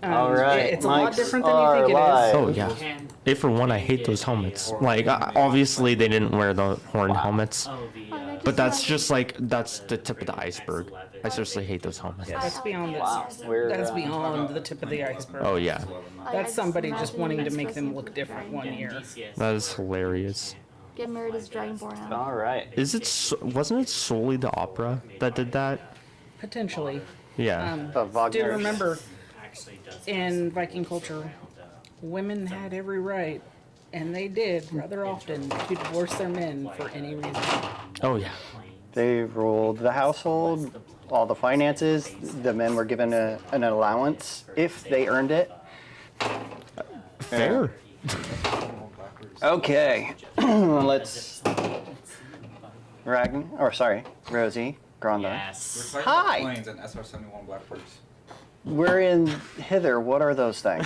All right, It's a lot mics different than you are think it is. live. Oh yeah. If for one, I hate those helmets. Like obviously they didn't wear the horn helmets, but that's just like that's the tip of the iceberg. I seriously hate those helmets. That's beyond this. Wow, That's beyond the tip of the iceberg. Oh yeah, That's somebody just wanting to make them look different one year. that is hilarious. Get married as Dragonborn out. All right. Is it? Wasn't it solely the opera that did that? Potentially. Yeah. But Do Wagner. remember, in Viking culture, women had every right, and they did rather often, to divorce their men for any reason. Oh yeah. They ruled the household, all the finances. The men were given an allowance if they earned it. Fair. Okay, let's. Rosie, Grondar. Yes. Hi. Planes and SR-71 Blackbirds. We're in Hither. What are those things?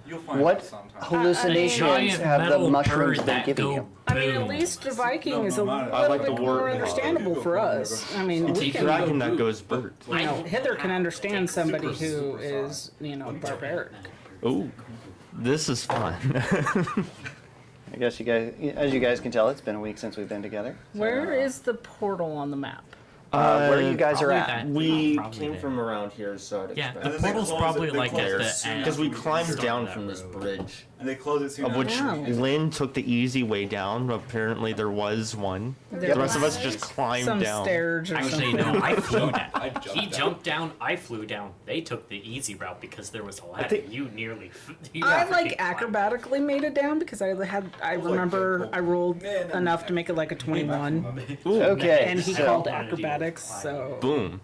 You'll find What out sometime. hallucinations Giant have the metal mushrooms bird been that giving go you? I mean, at boom. least the Viking is a I little like bit the more word. understandable for us. I mean, It's we a can, dragon that goes bird. you know, Hither can understand somebody who is, you know, barbaric. Oh, this is fun. I guess you guys, as you guys can tell, it's been a week since we've been together. Where is the portal on the map? Where you guys are probably at? that- We Probably came there. from around here, so I'd Yeah, expect. the then they portal's close probably it- they like close at it. the end. Because we climbed Start down that from this road. bridge, And they close it soon. of which Wow. Lyn took the easy way down. Apparently, there was one. The rest of us just climbed Some down. stairs or Actually, something. no, I flew down. I jumped He down. jumped down, I flew down. They took the easy route because there was a ladder. think- You nearly. I like acrobatically made it down because I remember I rolled Man, enough to make it like a 21, Okay, and he so called acrobatics. So Boom.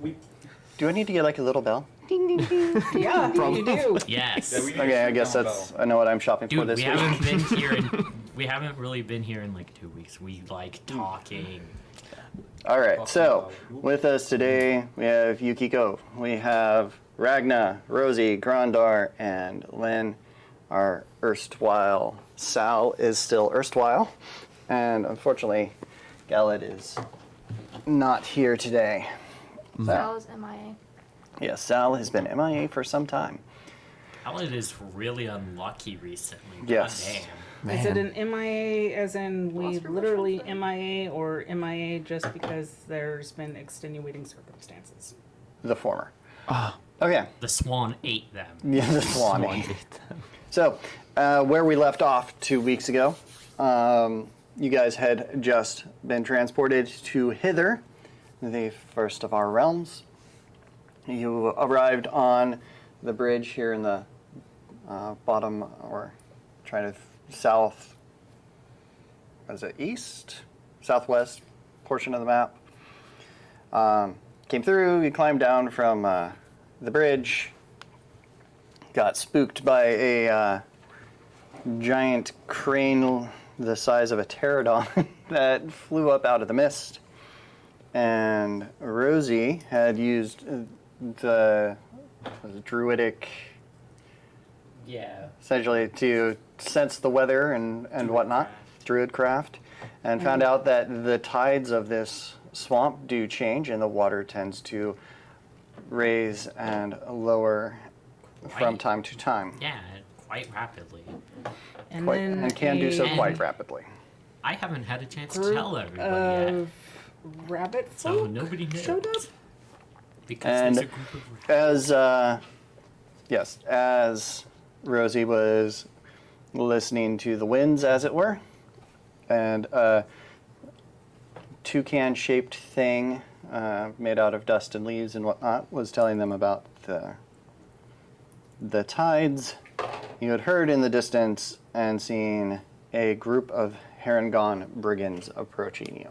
do I need to get like a little bell? yeah, you do. Yes. Yeah, we need Okay, to I guess shoot that's. down I know what I'm shopping for Dude, this we week. haven't been here in. We haven't really been here in like 2 weeks. We like talking. All right, so with us today we have Yukiko, we have Ragnar, Rosie, Grondar, and Lyn. Our erstwhile Sal is still erstwhile, and unfortunately, Galid is not here today. That was MIA. Yes, Sal has been MIA for some time. Alan is really unlucky recently. Yes. God Is it an MIA as in we literally MIA or MIA just because there's been extenuating circumstances? The former. Ah. Okay. damn. The swan ate them. Yeah, the Swanee. So, where we left off 2 weeks ago, you guys had just been transported to Hither, the first of our realms. You arrived on the bridge here in the bottom, or trying to south, what is it, east? Southwest portion of the map. Came through, you climbed down from the bridge, got spooked by a giant crane the size of a pterodon that flew up out of the mist. And Rosie had used the druidic, Yeah. essentially to sense the weather and whatnot, druidcraft, and found out that the tides of this swamp do change and the water tends to raise and lower from Right. time to time. Yeah, quite rapidly. And Quite, then and can do so a- quite rapidly. I haven't had a chance to group tell everybody yet. of rabbit So folk nobody knows. showed up. Because And there's a group of as Rosie was listening to the winds, as it were, and a toucan-shaped thing made out of dust and leaves and whatnot was telling them about the tides. You had heard in the distance and seen a group of Harengon brigands approaching you.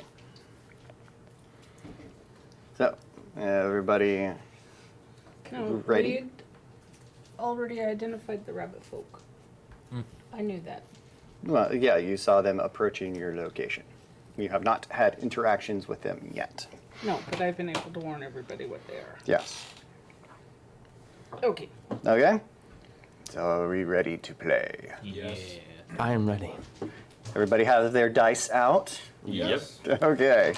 So, everybody No, ready? we'd already identified the rabbit folk. I knew that. Well, yeah, you saw them approaching your location. You have not had interactions with them yet. No, but I've been able to warn everybody what they are. Yes. Okay. Okay. So are we ready to play? Yeah. I am ready. Everybody has their dice out? Yep. Okay.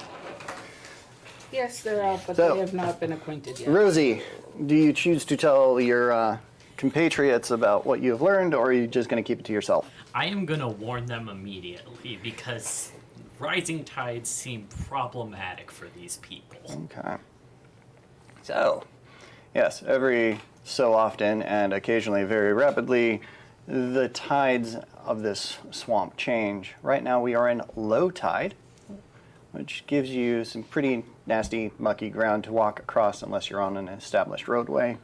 Yes, they're out, but So- they have not been acquainted yet. Rosie, do you choose to tell your compatriots about what you've learned, or are you just going to keep it to yourself? I am gonna warn them immediately because rising tides seem problematic for these people. Okay. So, yes, every so often and occasionally very rapidly, the tides of this swamp change. Right now we are in low tide, which gives you some pretty nasty, mucky ground to walk across unless you're on an established roadway,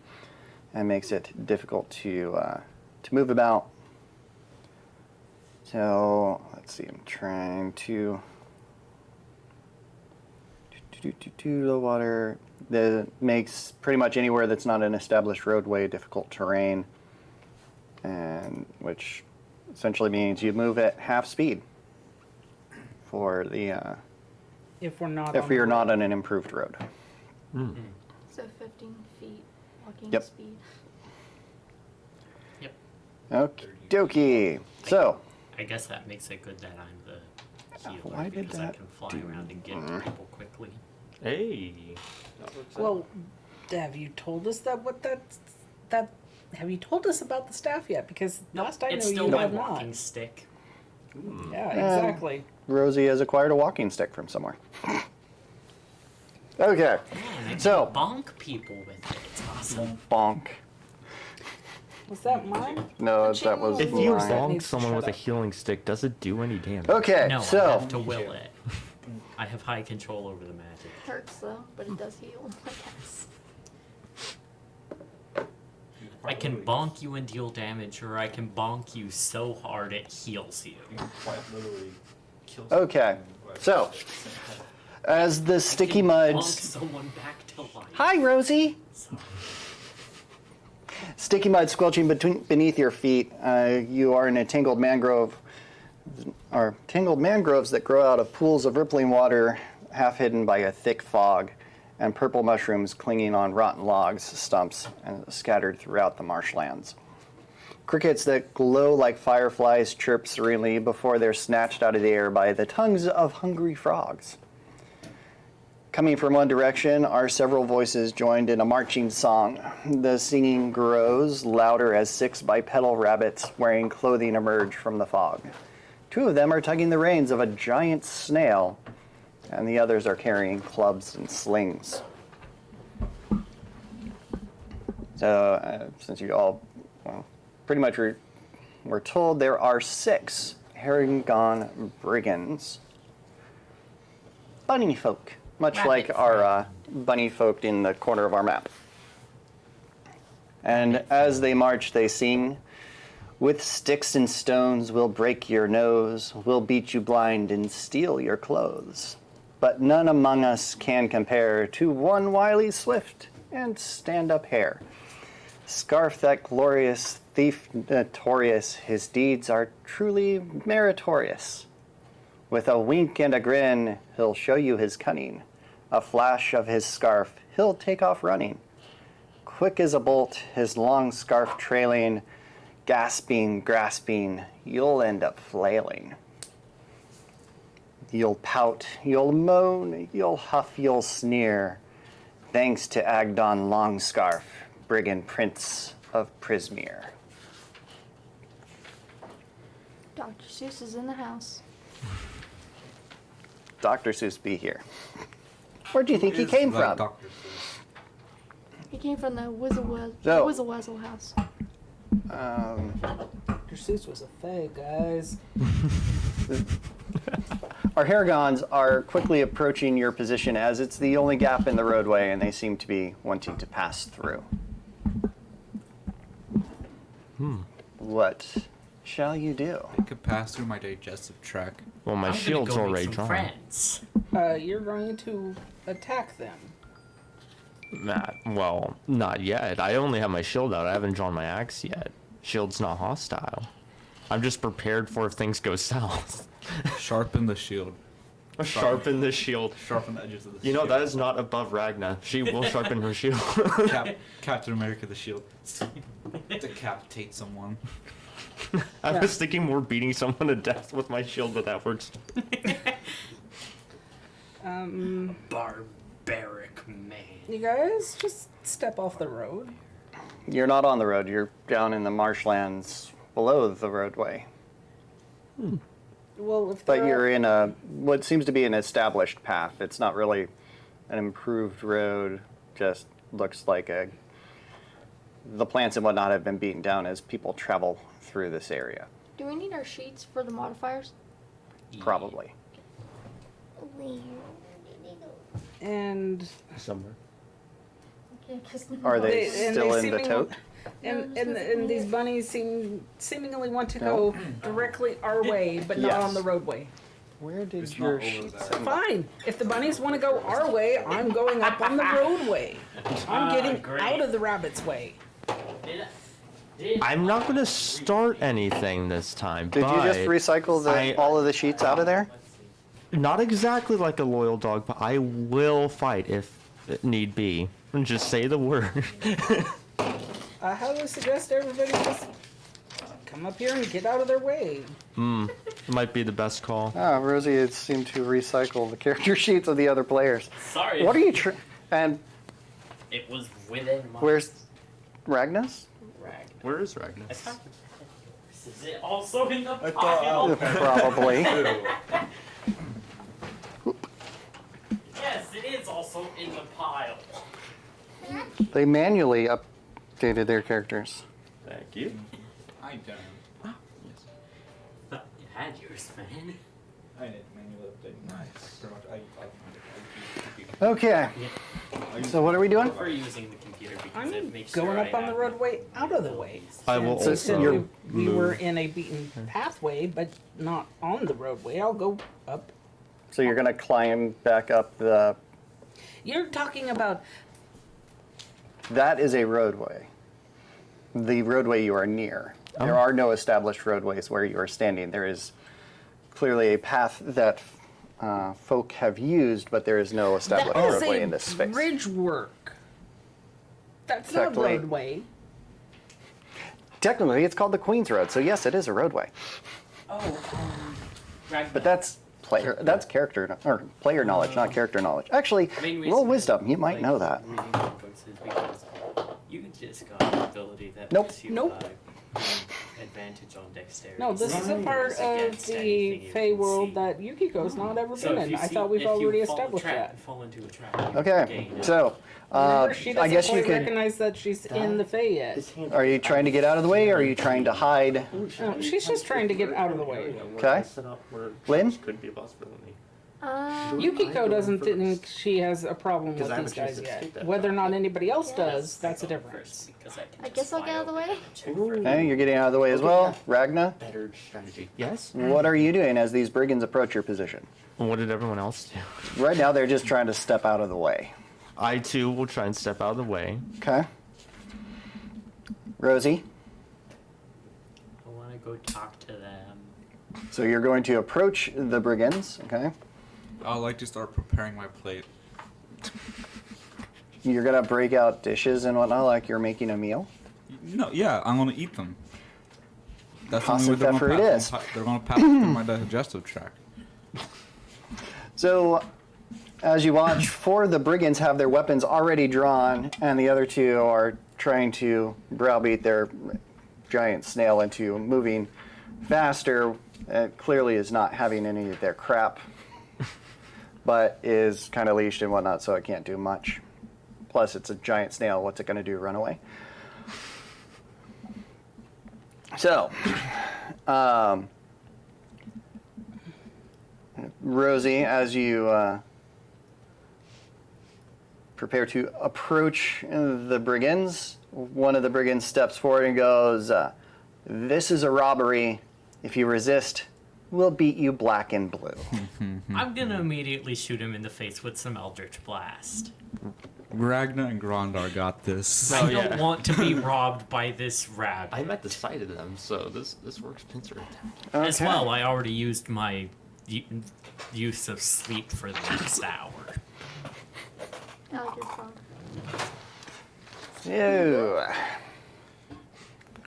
and makes it difficult to move about. So, let's see, I'm trying to low water. That makes pretty much anywhere that's not an established roadway difficult terrain, and which essentially means you move at half speed for the If we're not. if on the you're not road. on an improved road. So 15 feet walking Yep. speed. Yep. Okie dokie. So, I guess that makes it good that I'm the healer why did because I that can fly do- around and get to people quickly. Hey. Well, have you told us that have you told us about the staff yet? Because last I It's know still you my have walking not. stick. Yeah, exactly. Rosie has acquired a walking stick from somewhere. Okay, Man, I So- can bonk people with it. It's awesome. bonk. Was that mine? No, that was If you That mine. bonk needs to someone shut with a up. healing stick, does it do any damage? Okay, No, I so have to will it. I have high control over the magic. Hurts though, but it does heal, I guess. I can bonk you and deal damage, or I can bonk you so hard it heals you. Quite literally kills Okay, so as the sticky Bonk muds. someone back to life. Hi, Rosie. Sticky mud squelching beneath your feet. You are in a tangled mangroves that grow out of pools of rippling water, half hidden by a thick fog, and purple mushrooms clinging on rotten logs, stumps, and scattered throughout the marshlands. Crickets that glow like fireflies chirp serenely before they're snatched out of the air by the tongues of hungry frogs. Coming from one direction are several voices joined in a marching song. The singing grows louder as 6 bipedal rabbits wearing clothing emerge from the fog. 2 of them are tugging the reins of a giant snail, and the others are carrying clubs and slings. So, since you all, well, pretty much were told, there are 6 Herringon brigands. Bunny folk. Much Rabbit like our bunny folk in the corner of our map. And as they march, they sing, "With sticks and stones we'll break your nose, we'll beat you blind and steal your clothes. But none among us can compare to one wily swift and stand-up hare. Scarf that glorious thief notorious, his deeds are truly meritorious. With a wink and a grin, he'll show you his cunning. A flash of his scarf, he'll take off running. Quick as a bolt, his long scarf trailing, gasping, grasping, you'll end up flailing. You'll pout, you'll moan, you'll huff, you'll sneer. Thanks to Agdon Longscarf, brigand prince of Prismere." Dr. Seuss is in the house. Dr. Seuss be here. Where do you think he came from? He came from the So- Wizzle house. Dr. Seuss was a fae, guys. Our Haragons are quickly approaching your position as it's the only gap in the roadway and they seem to be wanting to pass through. What shall you do? I could pass through my digestive tract. Well, my I'm gonna shield's go make already some drawn. friends. You're going to attack them. Well, not yet. I only have my shield out. I haven't drawn my axe yet. Shield's not hostile. I'm just prepared for if things go south. Sharpen the shield. Sharpen the shield. Sharpen the edges of the You know, shield. that is not above Ragnar. She will sharpen her shield. Captain America the shield. Decapitate someone. I was thinking more beating someone to death with my shield, but that works. Barbaric man. You guys just step off the road. You're not on the road. You're down in the marshlands below the roadway. Well, if But they're you're in a what seems to be an established path. It's not really an improved road. Just looks like the plants and whatnot have been beaten down as people travel through this area. Do we need our sheets for the modifiers? Probably. and Somewhere. Okay, 'cause Are they and still they in the seemingly- tote? and these bunnies seemingly want to go directly our way, but not Yes. on the roadway. Where did It's your not over sheets there. end? Fine. If the bunnies want to go our way, I'm going up on the roadway. I'm getting great. out of the rabbit's way. I'm not gonna start anything this time. Did you just but recycle all of the sheets out of there? Not exactly like a loyal dog, but I will fight if it need be. Just say the word. I highly suggest everybody just come up here and get out of their way. Might be the best call. Oh, Rosie had seemed to recycle the character sheets of the other players. Sorry. What are you and It was within my. where's Ragnus? Where is Ragnar? Is it also in the thought- pile? Probably. Yes, it is also in the pile. They manually updated their characters. Thank you. I don't. You had yours, man. I didn't manually update. Nice. Pretty much, Okay. So what are we doing? I prefer using the computer because I'm it makes going sure up I on the have roadway out of the way. I will So Since you're- we were in a beaten pathway, but not on the roadway, I'll go up. So you're gonna climb back up the. You're talking about That is a roadway. The roadway you are near. There are no established roadways where you are standing. There is clearly a path that folk have used, but there is no established that is roadway a in this space. bridge work. That's not a Technically- roadway. Technically, it's called the Queen's Road, so yes, it is a roadway. But that's character or player knowledge, not character knowledge. Actually, Main roll reason wisdom. I You might like know that. reading books is because you just got an ability that Nope. gives you Nope. advantage on dexterity. No, this is a part of Against the anything you can Feywild see. that Yukiko's not ever So been if in. you I see- thought we've if you already fall established trap- that. Fall into a trap, you Okay, gain so Remember, she I doesn't guess you quite could. recognize that she's in the Fey yet. Are you trying to get out of the way, or are you trying to hide? No, she's just trying to get out of the way. Okay. Lyn? Could be a possibility. Yukiko doesn't think she has a problem with Because I have these a chance guys to yet. escape that Whether or not anybody else Yes. does, that's a first difference. because can I just guess I'll fly get out of the over way. and check for it. Okay, you're getting out of the way as well. Ragna, Better strategy. Yes? what are you doing as these brigands approach your position? What did everyone else do? Right now, they're just trying to step out of the way. I too will try and step out of the way. Okay. Rosie, I want to go talk to them. so you're going to approach the brigands. Okay. I'd like to start preparing my plate. You're gonna break out dishes and whatnot, like you're making a meal. No, yeah, I'm gonna eat them. That's the Toss only way and they're pepper gonna it pass. is. They're gonna pass through my digestive tract. So, as you watch, four of the brigands have their weapons already drawn, and the other two are trying to browbeat their giant snail into moving faster. It clearly is not having any of their crap, but is kind of leashed and whatnot, so it can't do much. Plus, it's a giant snail. What's it going to do? Run away? So, Rosie, as you prepare to approach the brigands, one of the brigands steps forward and goes, "This is a robbery. If you resist, we'll beat you black and blue." I'm gonna immediately shoot him in the face with some Eldritch Blast. Ragnar and Grondar got this. I don't want to be robbed by this rabbit. I'm at the sight of them, so this works pincer. As Okay. well, I already used my use of sleep for the next hour. I like your song. Ew.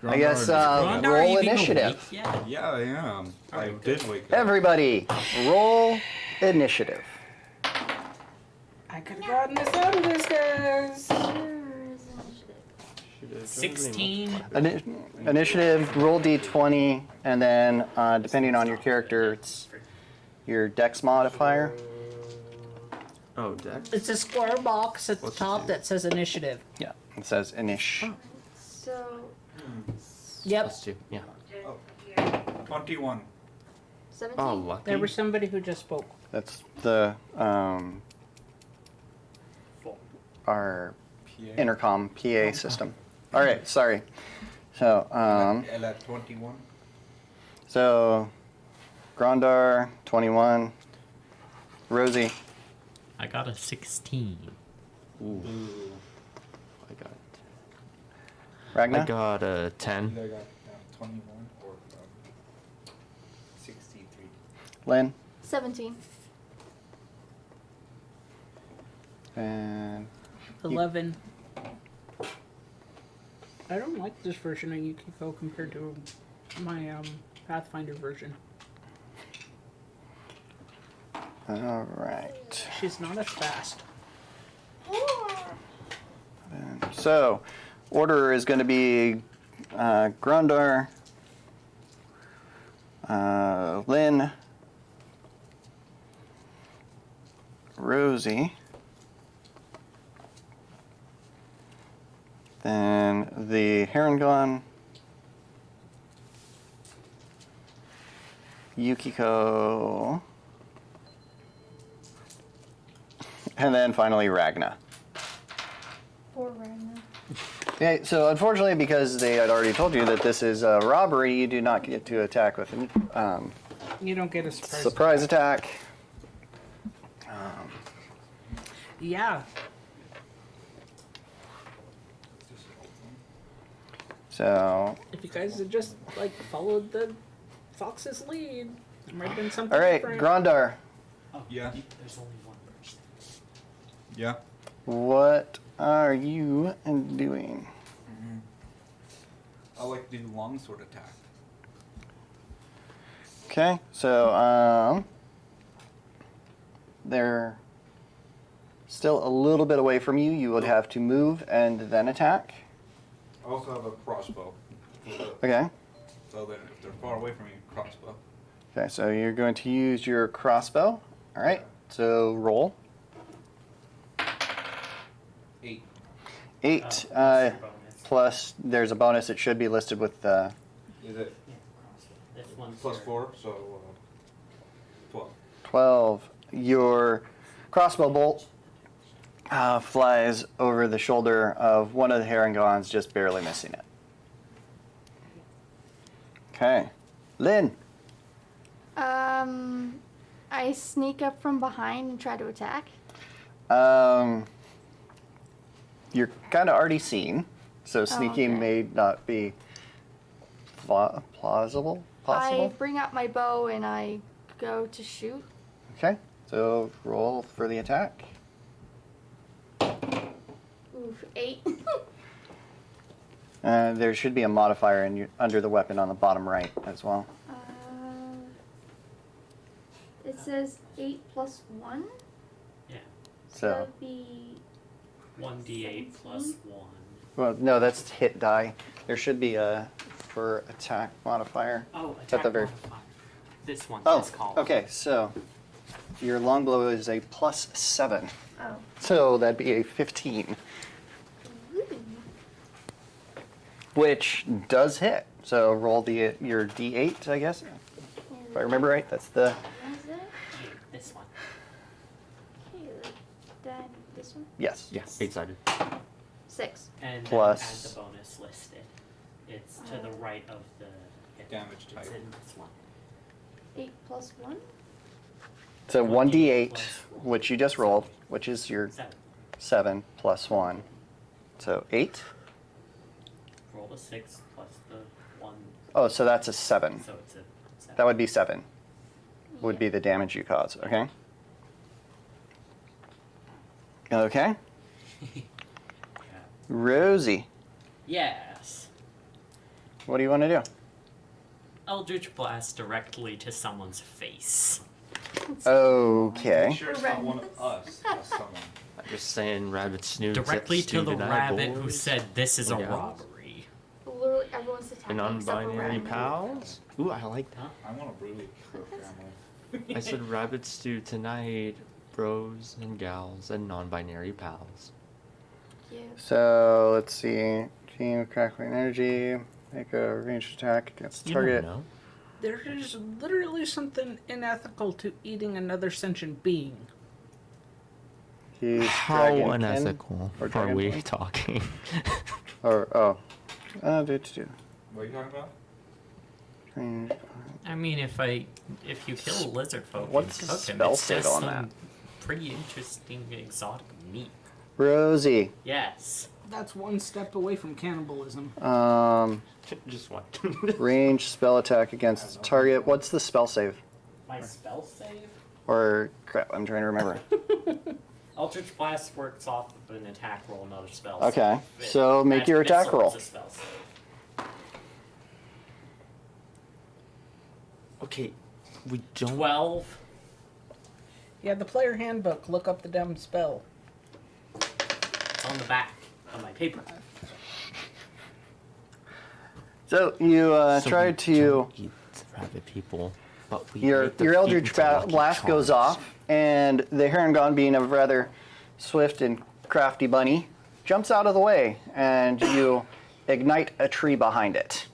I guess Grondar roll even initiative. awake yet? Yeah, I am. I Alright, did wake up. Everybody, roll initiative. I could have gotten this out of this, guys. Where is initiative? 16. Initiative, roll d20, and then depending on your character, it's your dex modifier. Oh, Dex. It's a square box at the What's it top do? that says initiative. Yeah, it says inish. So, Yep. Plus 2. Yeah. 21. 17? Oh, lucky. There was somebody who just spoke. That's the Four. our PA. intercom PA system. All right, sorry. So L at 21. so Grondar 21, Rosie. I got a 16. Ooh, Ooh. I got. Ragnar. I got a 10. Either I got 21 or 63. Lyn. 17. And 11. I don't like this version of Yukiko compared to my Pathfinder version. all right. She's not as fast. So order is going to be Grondar, Lyn, Rosie, then the Herongon, Yukiko, and then finally Ragnar. Poor Ragnar. Okay, so unfortunately, because they had already told you that this is a robbery, you do not get to attack with a You don't get a surprise. surprise attack. Yeah. So, If you guys had just like followed the fox's lead, it might have been something all right, different. Grondar, Oh, Yeah. There's only one person. Yeah. what are you doing? I like to do longsword attack. Okay, so they're still a little bit away from you. You would have to move and then attack. I also have a crossbow. Okay. So that if they're far away from me, crossbow. Okay, so you're going to use your crossbow. All right. So roll 8. 8 Plus your bonus. plus. There's a bonus. It should be listed with the. Is it Yeah, crossbow. This one's plus your- 4? So 12. 12. Your crossbow bolt flies over the shoulder of one of the Herringons, just barely missing it. Okay. Lyn. I sneak up from behind and try to attack. You're kind of already seen, so sneaking okay. may not be plausible. I Possible. bring out my bow and I go to shoot. Okay. So roll for the attack. Oof, 8. There should be a modifier under the weapon on the bottom right as well. It says 8 plus 1. Yeah. So, that'd be 1d8 plus 17? 1. well, no, that's hit die. There should be a for attack modifier. Oh, At the attack very- modifier. This one. Oh, This column. okay. So your longbow is a plus 7, Oh. so that'd be a 15, Ooh. which does hit. So roll your d8, I guess. If I remember right, that's the. What is it? This one. Okay, then this one. Yes. Yes. 8-sided. 6. And Plus- then add the bonus listed. It's to the right of the hit. Damage It's type. in this one. 8 plus 1. So 1d8, plus which you just rolled, which is your 7. 7 plus 1. So 8. Roll a 6 plus the 1. Oh, so that's a 7. So it's a 7. That would be 7. Would Yeah. be the damage you cause, okay? Okay. Yeah. Rosie, Yes. what do you want to do? Eldritch Blast directly to someone's face. Okay. Make sure it's not one of us. That's someone. I'm just saying rabbit snoots. Directly to the rabbit who said this is a Yeah. robbery. Literally everyone's attacking And except for non-binary Ragnar. pals. Ooh, I like that. I want to brew for a family. I said rabbit stew tonight, bros and gals and non-binary pals. Yeah. So let's see. Team crackling energy. Make a ranged attack against the You don't target. know. There is literally something unethical to eating another sentient being. He's How dragonkin, unethical or are we dragonkin. talking? Or What are you talking about? Range. I mean, if you kill a lizard folk What's and the cook him, spell it's save just on some pretty interesting exotic meat. Rosie. Yes. That's one step away from cannibalism. Just one. Range spell attack against the target. What's the spell save? My spell save? Or crap, I'm trying to remember. Eldritch Blast works off of an attack roll, not a spell Okay, save. so make your attack Missile roll. is a spell save. Okay, we don't. 12. Yeah, the player handbook. Look up the damn spell. It's on the back of my paper. So you So tried we to. don't eat rabbit people, but we Your eat the your feet Eldritch until Lucky Blast goes Charms. off, and the Heron, being a rather swift and crafty bunny, jumps out of the way, and you ignite a tree behind it.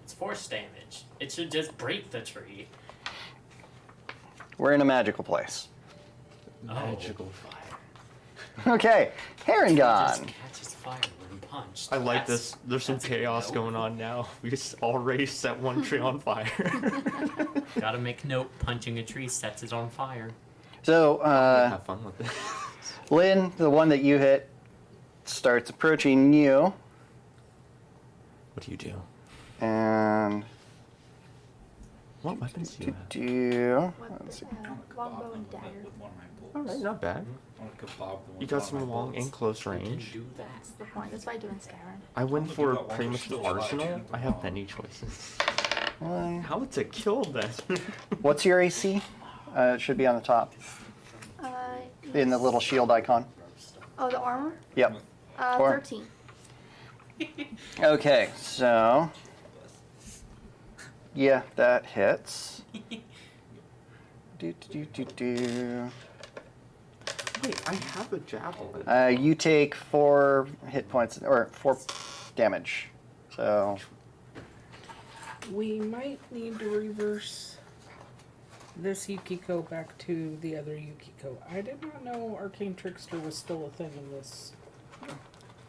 It's force damage. It should just break the tree. We're in a magical place. Magical fire. Okay, Heron It just gone. catches fire when punched. I like That's- this. There's some that's a chaos no. going on now. We just already set one tree on fire. Gotta make note, punching a tree sets it on fire. So Have fun with this. Lyn, the one that you hit, starts approaching you, What do you do? and What weapons do you have? do. What Let's see. longbow and dagger. With one of my bolts. Alright, not bad. I want to kebab the one You with got one of my some long bolts. and close You can range. do that. That's the point. That's why I do in Skyrim. I went I'm for gonna do that pretty one much the with the arsenal. light. I have many choices. One. How to kill them? What's your AC? It should be on the top Uh, in the little shield icon. Oh, the armor? Yep. Or- 13. Okay, so yeah, that hits. Do. Wait, I have a javelin. You take 4 hit points or 4 damage. So We might need to reverse this Yukiko back to the other Yukiko. I did not know Arcane Trickster was still a thing in this.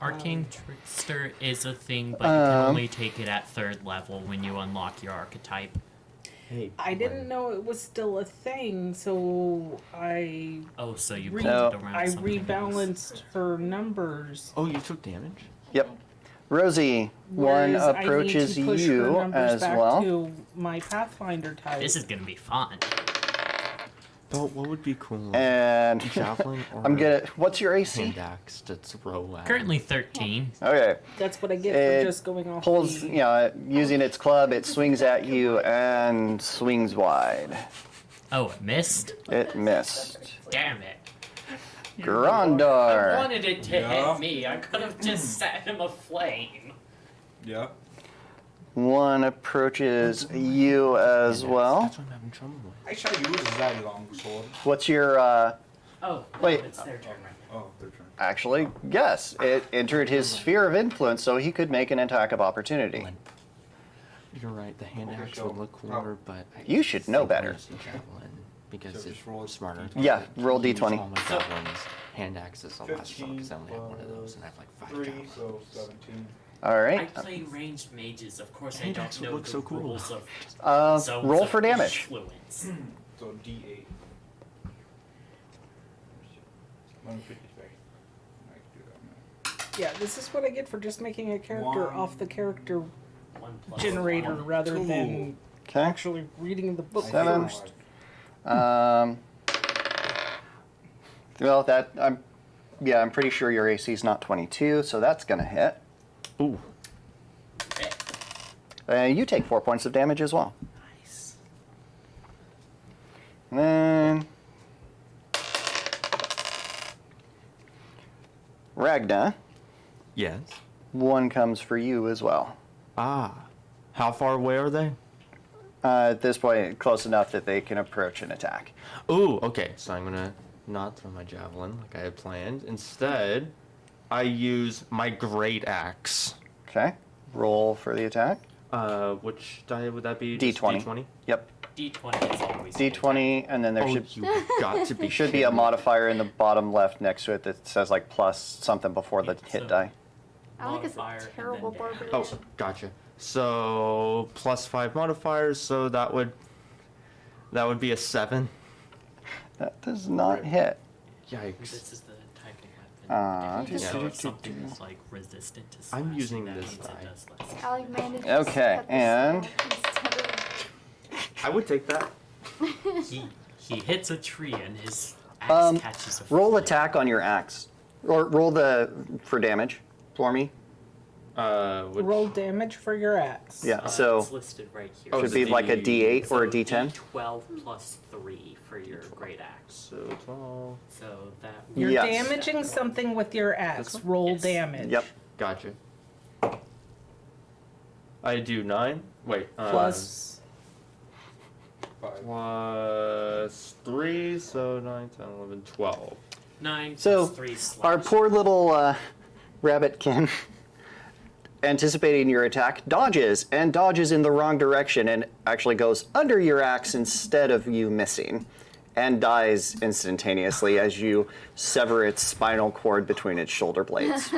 Arcane Trickster is a thing, but you can only take it at 3rd level when you unlock your archetype. Hey, I didn't know it was still a thing, so I Oh, so you Re- pulled No. it around I something rebalanced her numbers. Oh, you took damage? yep. Rosie, one Whereas approaches I need to push her you numbers as back well. to my Pathfinder type. else. This is gonna be fun. But what would be cool? And Javelin or I'm gonna. What's your AC? hand axe to throw at? Currently 13. Okay. That's what I get It for just going off Pulls, the... you know, using its club, it swings at you and swings wide. Oh, it missed? It missed. Damn it. I Grondar. wanted it to Yeah. hit me. I could have just set him aflame. Yeah. One approaches you as well. That's what I'm having trouble with. I shall use that long sword. What's your, Oh, no, Wait. it's their turn right now. Oh, their turn. actually, yes, it entered his sphere of influence, so he could make an attack of opportunity. You're right. The hand Okay, axe so would look cooler, but I You should know think better. I'll use the javelin because So it's just roll smarter. Yeah, roll Use D20. all my javelins. Hand axe is the last one because I only have one of those, and I have like 5 3, javelins. so 17. All I right. play ranged mages. Of course, I Hand don't axe would know look the so cool. rules of zones Roll of for damage. influence. So D8. 150 space. I can do that now. Yeah, this is what I get for just making a character One. off the character 1 plus generator 1. rather Two. than Okay. actually reading the book 7. first. Well, I'm pretty sure your AC is not 22, so that's gonna hit. Ooh, You take 4 points of damage as well. Nice. And then Ragnar, Yes. one comes for you as well. Ah. How far away are they? At this point, close enough that they can approach and attack. Ooh, okay. So I'm gonna not throw my javelin like I had planned. Instead, I use my great axe. Okay. Roll for the attack. Which die would that be? Just D20. D20? Yep. D20 is always D20, and then there Oh, should you got to be should be a kidding me. modifier in the bottom left next to it that says like plus something before the hit So- die. I think it's Modifier a and terrible then down. barbarian. Oh, gotcha. So +5 modifiers, so that would be a 7. That does not hit. Yikes. This is the type of weapon. Uh, So if something is like resistant to slashing, I'm using that this means die. it does less. Alec managed Okay, to cut the and- sword instead of- I would take that. He hits a tree and his axe catches a Roll flame. attack on your axe, or roll for damage for me. Which, Roll damage for your axe. Yeah. It's So listed right here. Oh, should the be like a D- D8 or a D10. D12 plus 3 for your great axe. So 12. So that You're Yes. damaging something with your axe. This Roll Yes. damage. Yep. Gotcha. I do 9. Wait. Plus 5. Plus 3, so 9, 10, 11, 12. 9 So, plus 3 slash. our poor little rabbitkin, anticipating your attack, dodges in the wrong direction and actually goes under your axe instead of you missing, and dies instantaneously as you sever its spinal cord between its shoulder blades.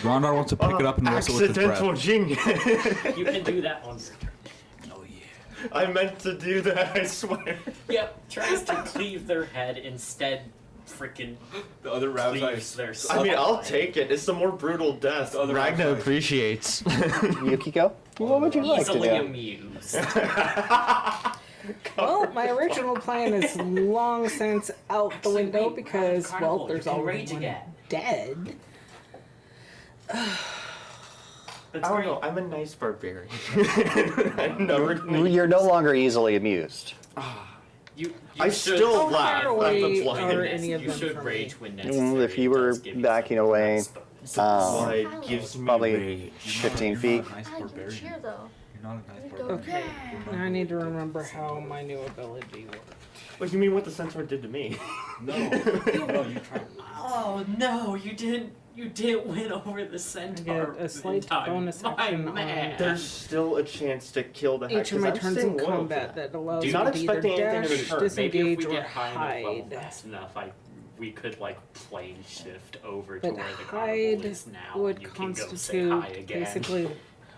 Grondar wants to pick it up and wrestle with his Accidental breath. genius. You can do that on your turn. Oh yeah. I meant to do that, I swear. Yep, tries to cleave their head instead. Freaking The other rabbit's cleaves their. I mean, I'll spine. take it. It's a more brutal death. The other Ragnar outside. appreciates. Yukiko, what would you like to Easily do? amused. well, my original plan is long since out the window wait, because Carnival, well, there's you can already rage one again. dead. That's I don't great. know. I'm a nice barbarian. I'm never gonna. You're no longer easily amused. You I should still rage laugh far at the away plan. are when any of you them should from rage me? when necessary. If you It were does give you backing some away, nice bonus. Why gives me Probably rage. 15 You're feet. not a nice I can barbarian. cheer though. You're not a nice Go barbarian. Okay. yeah. Now I need to remember how my new ability worked. What you mean what the centaur did to me? No, no, you tried. Oh no, you didn't. You didn't win over the centaur. I get a slight in time. bonus My action on man. There's still a chance to kill the heck. Each of my 'cause I'm turns in staying loyal to combat that allows Do me not to either expect anything in dash, return. Maybe if disengage, we or get high enough level hide. fast enough, we could like plane shift over to But where the hide carnival is now. would and you can go say constitute hi again. basically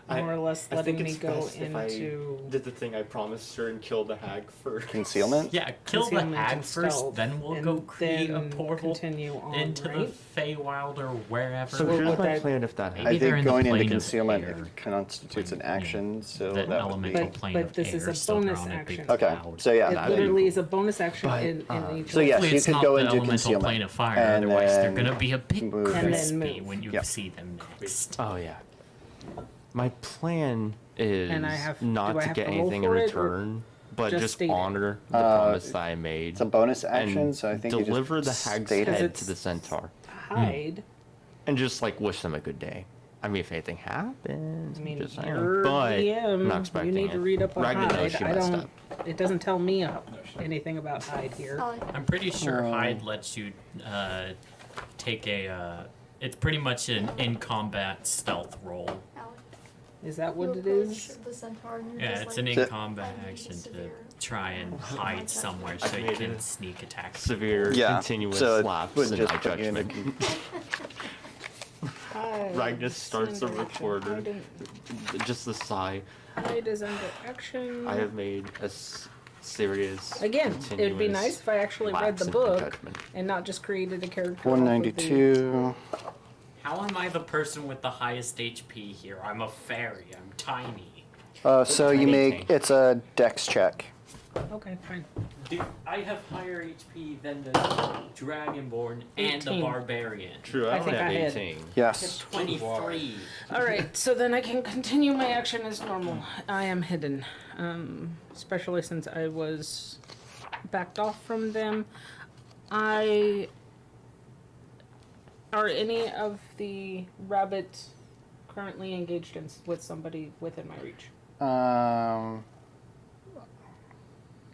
more or less I letting think me it's go best if I into. did the thing I promised her and kill the hag first. Concealment? Yeah, kill the Concealment hag and first, stealth, then we'll and go create a then portal continue on, into right? the Feywild or wherever. So What here's would my that- plan if that Maybe I happens. they're think in the going into plane of concealment air. constitutes an action, so the that would be... elemental But- plane but of this is air, a so they're bonus on a big action. Okay, cloud. so yeah. It that'd be literally is a bonus action But, in each. So yes, Hopefully you it's could not go the into elemental concealment. plane of fire, and otherwise they're then gonna be a big move And then crispy move. when you Yep. see them next. Oh yeah. My plan is And I have- not do I to have get to roll anything in for it, or return, but just just state it? honor the promise that I made. It's a bonus action, and so I think deliver you the just hag's state head it. to the centaur Hide. and just like wish them a good day. I mean, if anything happens, I mean, just saying. you're But DM. I'm not You expecting need it. to read up on Ragnar knows hide. she I messed don't. up. It doesn't tell me anything about hide here. Alec, I'm pretty sure Hyde lets you take a. It's pretty much an in combat stealth roll. Alec, Is that you what it approach is? the centaur and you're Yeah, just it's like, an So- in combat action to try and hide somewhere so you made can it sneak attack. Severe, Yeah, continuous so it slaps would and just eye put you into judgment. Hide. Ragnar starts Is a under action. recorder. Hide in- Just the sigh. Hide is under action. I have made a serious. Again, it'd be continuous nice if I actually read lapse the in book judgment. and not just created a character. off of the- 192. How am I the person with the highest HP here? I'm a fairy. I'm tiny. So you make... It's a dex check. Okay, fine. I have higher HP than the Dragonborn and the 18. Barbarian. True, I I only think have I had- 18. Yes. 23. All right, so then I can continue my action as normal. I am hidden, especially since I was backed off from them. Are any of the rabbits currently engaged with somebody within my reach?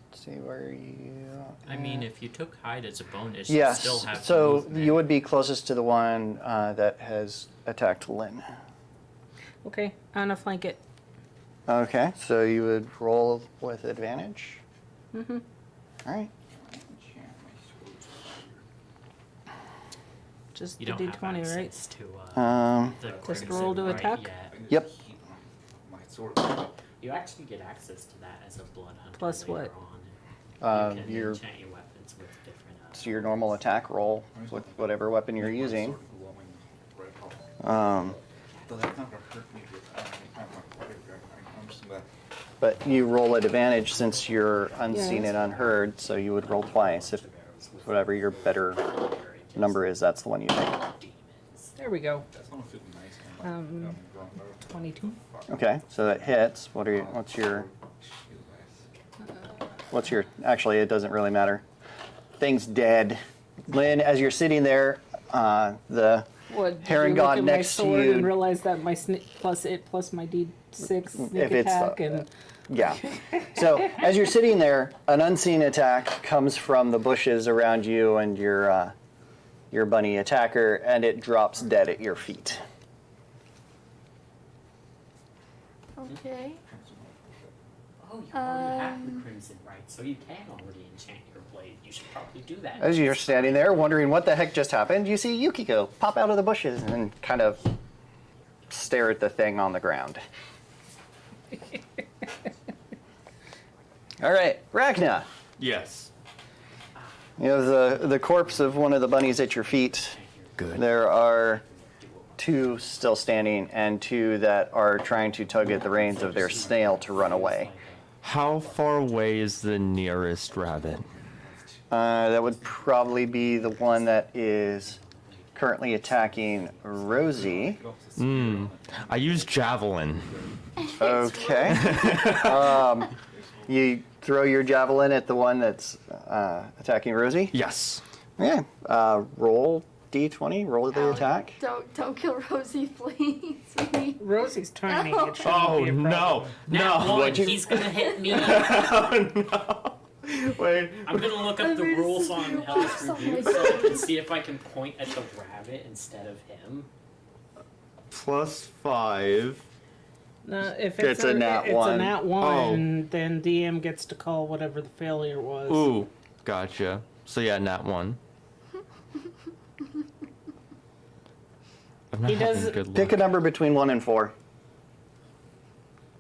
Let's see where you. I mean, if you took hide as a bonus, Yes. you still have So movement. you would be closest to the one that has attacked Lyn. Okay, I'm gonna flank it. Okay, so you would roll with advantage. Mm-hmm. All right. Just You the don't have D20, right? access to the Just crimson roll to right attack? yet. Yep. My sword. You actually get access to that as a blood hunter. Plus later what? on. You can Your enchant your weapons with different. so your normal attack roll with whatever weapon you're using. Though that's not gonna hurt me with I'm just gonna. But you roll at advantage since you're unseen and unheard, so you would roll twice. If whatever your better number is, that's the one you take. Demons. There we go. That's gonna fit nice. 22. Okay, so that hits. What's your? Actually, it doesn't really matter. Thing's dead. Lyn, as you're sitting there, the What? Did Heron you look god at next my to sword you- and realize that my plus my D6 sneak If it's attack the- and yeah. So as you're sitting there, an unseen attack comes from the bushes around you and your bunny attacker, and it drops dead at your feet. Okay. Oh, you already have the crimson right, so you can already enchant your blade. You should probably do that. As you're standing there wondering what the heck just happened, you see Yukiko pop out of the bushes and kind of stare at the thing on the ground. All right, Ragnar. Yes. You have the corpse of one of the bunnies at your feet. Good. There are 2 still standing and 2 that are trying to tug at the reins of their snail to run away. How far away is the nearest rabbit? That would probably be the one that is currently attacking Rosie. I use javelin. Okay. You throw your javelin at the one that's attacking Rosie? Yes. Okay. Roll D20, roll the attack. Don't kill Rosie, please. sweetie. Rosie's tiny. It shouldn't Oh be a problem. no, Now, no! one, he's gonna hit me. Oh no! Wait. I'm gonna look up the I'm rules so on cute. Hell's Oh my Review so I can see if I can point at the rabbit instead of him. +5. No, if It's a nat it's one. a nat one, then DM gets to call whatever the failure was. Ooh, gotcha. So yeah, nat 1. I'm not He having does- good luck. Pick a number between 1 and 4.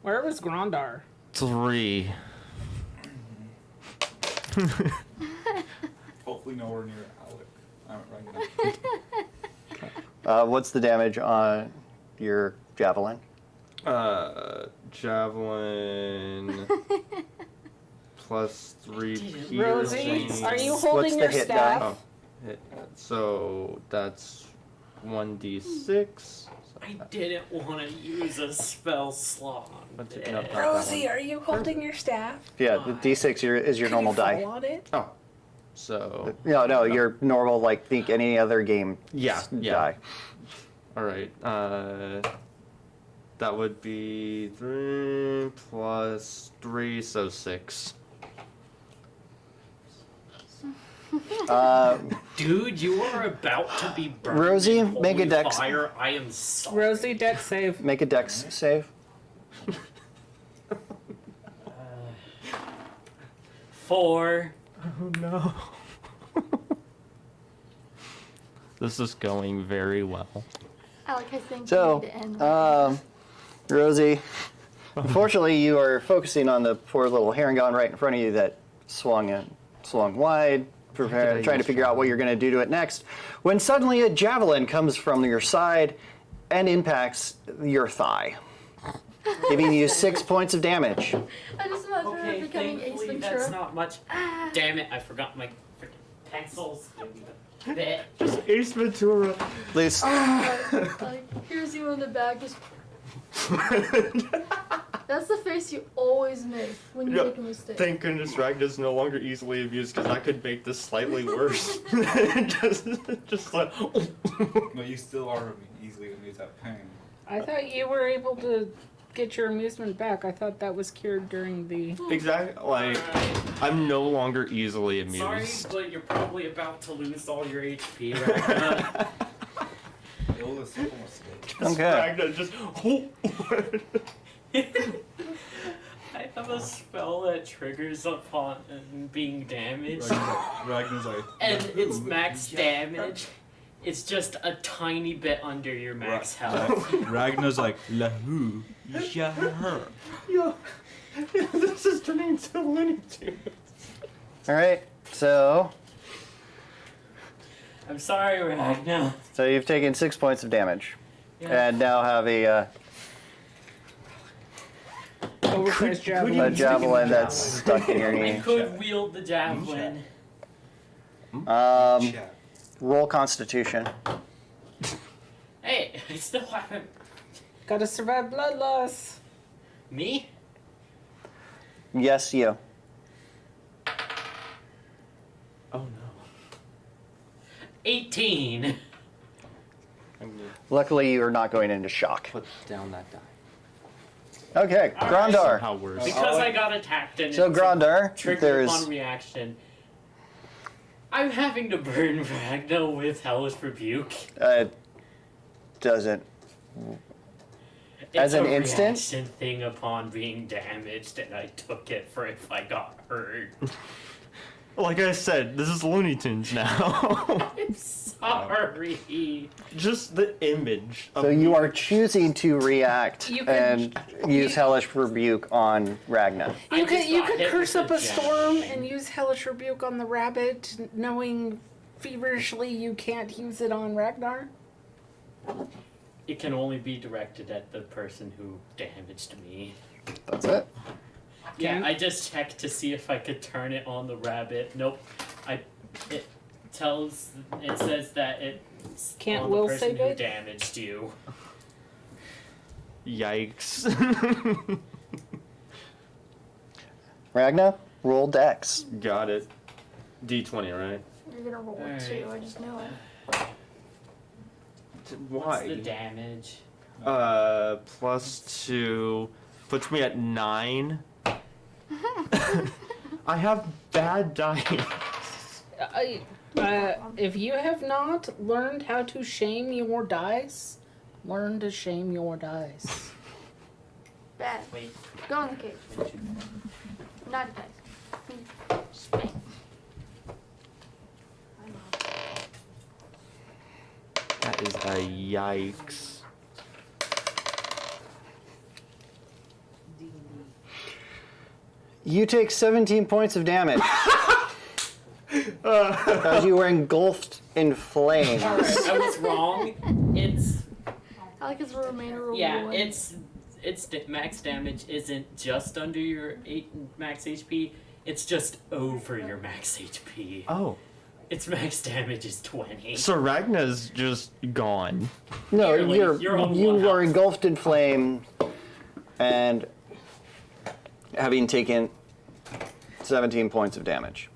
Where was Grondar? 3. Hopefully nowhere near Alec. Right now. What's the damage on your javelin? Javelin +3 piercing. Rosie, are you What's holding the your hit staff? die? Oh, hit. So that's 1d6. I didn't want to use a spell slot on Let's this. take it up that one. are you holding your staff? Yeah, the D6 is your normal die. On it? Oh, so No, your normal, like, think any other game yeah. die. All right. That would be 3 plus 3, so 6. Dude, you are about to be burned. Rosie, in make a holy dex. fire. I am sorry. Rosie, deck save. Make a dex save. 4. Oh no. This is going very well. Alec, I think you So, need to end. Rosie, unfortunately, you are focusing on the poor little Herringon right in front of you that swung wide, trying to figure out what you're going to do to it next, when suddenly a javelin comes from your side and impacts your thigh, giving you 6 points of damage. I just imagine her Okay, becoming Ace thankfully that's Ventura. not much. Damn it, I forgot my freaking pencils. Bit. Ace Ventura. Please. Like, here's you in the back, just That's the face you always make when you Yeah, make a mistake. Thank goodness Ragnar's no longer easily abused, because I could make this slightly worse. just like. But you still are easily amused at pain. I thought you were able to get your amusement back. I thought that was cured during the. Exactly. Like, I'm no longer easily amused. Sorry, but you're probably about to lose all your HP right now. It was a simple mistake. Okay. Ragnar just. I have a spell that triggers upon being damaged, Ragnar's like. and it's max damage. It's just a tiny bit under your max health. Ragnar's like, Lahu, yeah. Yeah. This is turning into Looney Tunes. All right. So I'm sorry, Ragnar. you've taken 6 points of damage, Yeah. and now have a Oversized javelin. javelin that's stuck in your I knee. could wield the javelin. Roll Constitution. Hey, I still haven't. Gotta survive blood loss. Me? Yes, you. Oh no. 18. I'm gonna Luckily, you are not going into shock. put down that die. Okay, Grondar. How worse. Because I got attacked and So it's Grondar, triggered there's upon reaction. I'm having to burn Ragnar with Hellish Rebuke. doesn't. It's As an a instant? reaction thing upon being damaged, and I took it for if I got hurt. Like I said, this is Looney Tunes now. I'm sorry. Just the image. Of So you are choosing to react You can- and use Hellish Rebuke on Ragnar. I You could just you got could hit curse with up a gem. storm and use Hellish Rebuke on the rabbit, knowing feverishly you can't use it on Ragnar. It can only be directed at the person who damaged me. That's it. Yeah, Okay. I just checked to see if I could turn it on the rabbit. Nope. It says that it's Can't on the will person save who it? damaged you. Yikes. Ragnar, roll Dex. Got it. D20, right? You're gonna roll it Alright. too, I just know it. What's the damage? +2 puts me at 9. I have bad dice. If you have not learned how to shame your dice, learn to shame your dice. Bad. Wait. Go in the cage. Not dice. Spank. That is a yikes. You take 17 points of damage. As you were engulfed in flames. Alright, I was wrong. It's I like his remainder of yeah, one. it's max damage isn't just under your 8 max HP. It's just over your max HP. Oh. Its max damage is 20. So Ragnar's just gone. No, Nearly. You're on you one were health. engulfed in flame, and having taken 17 points of damage.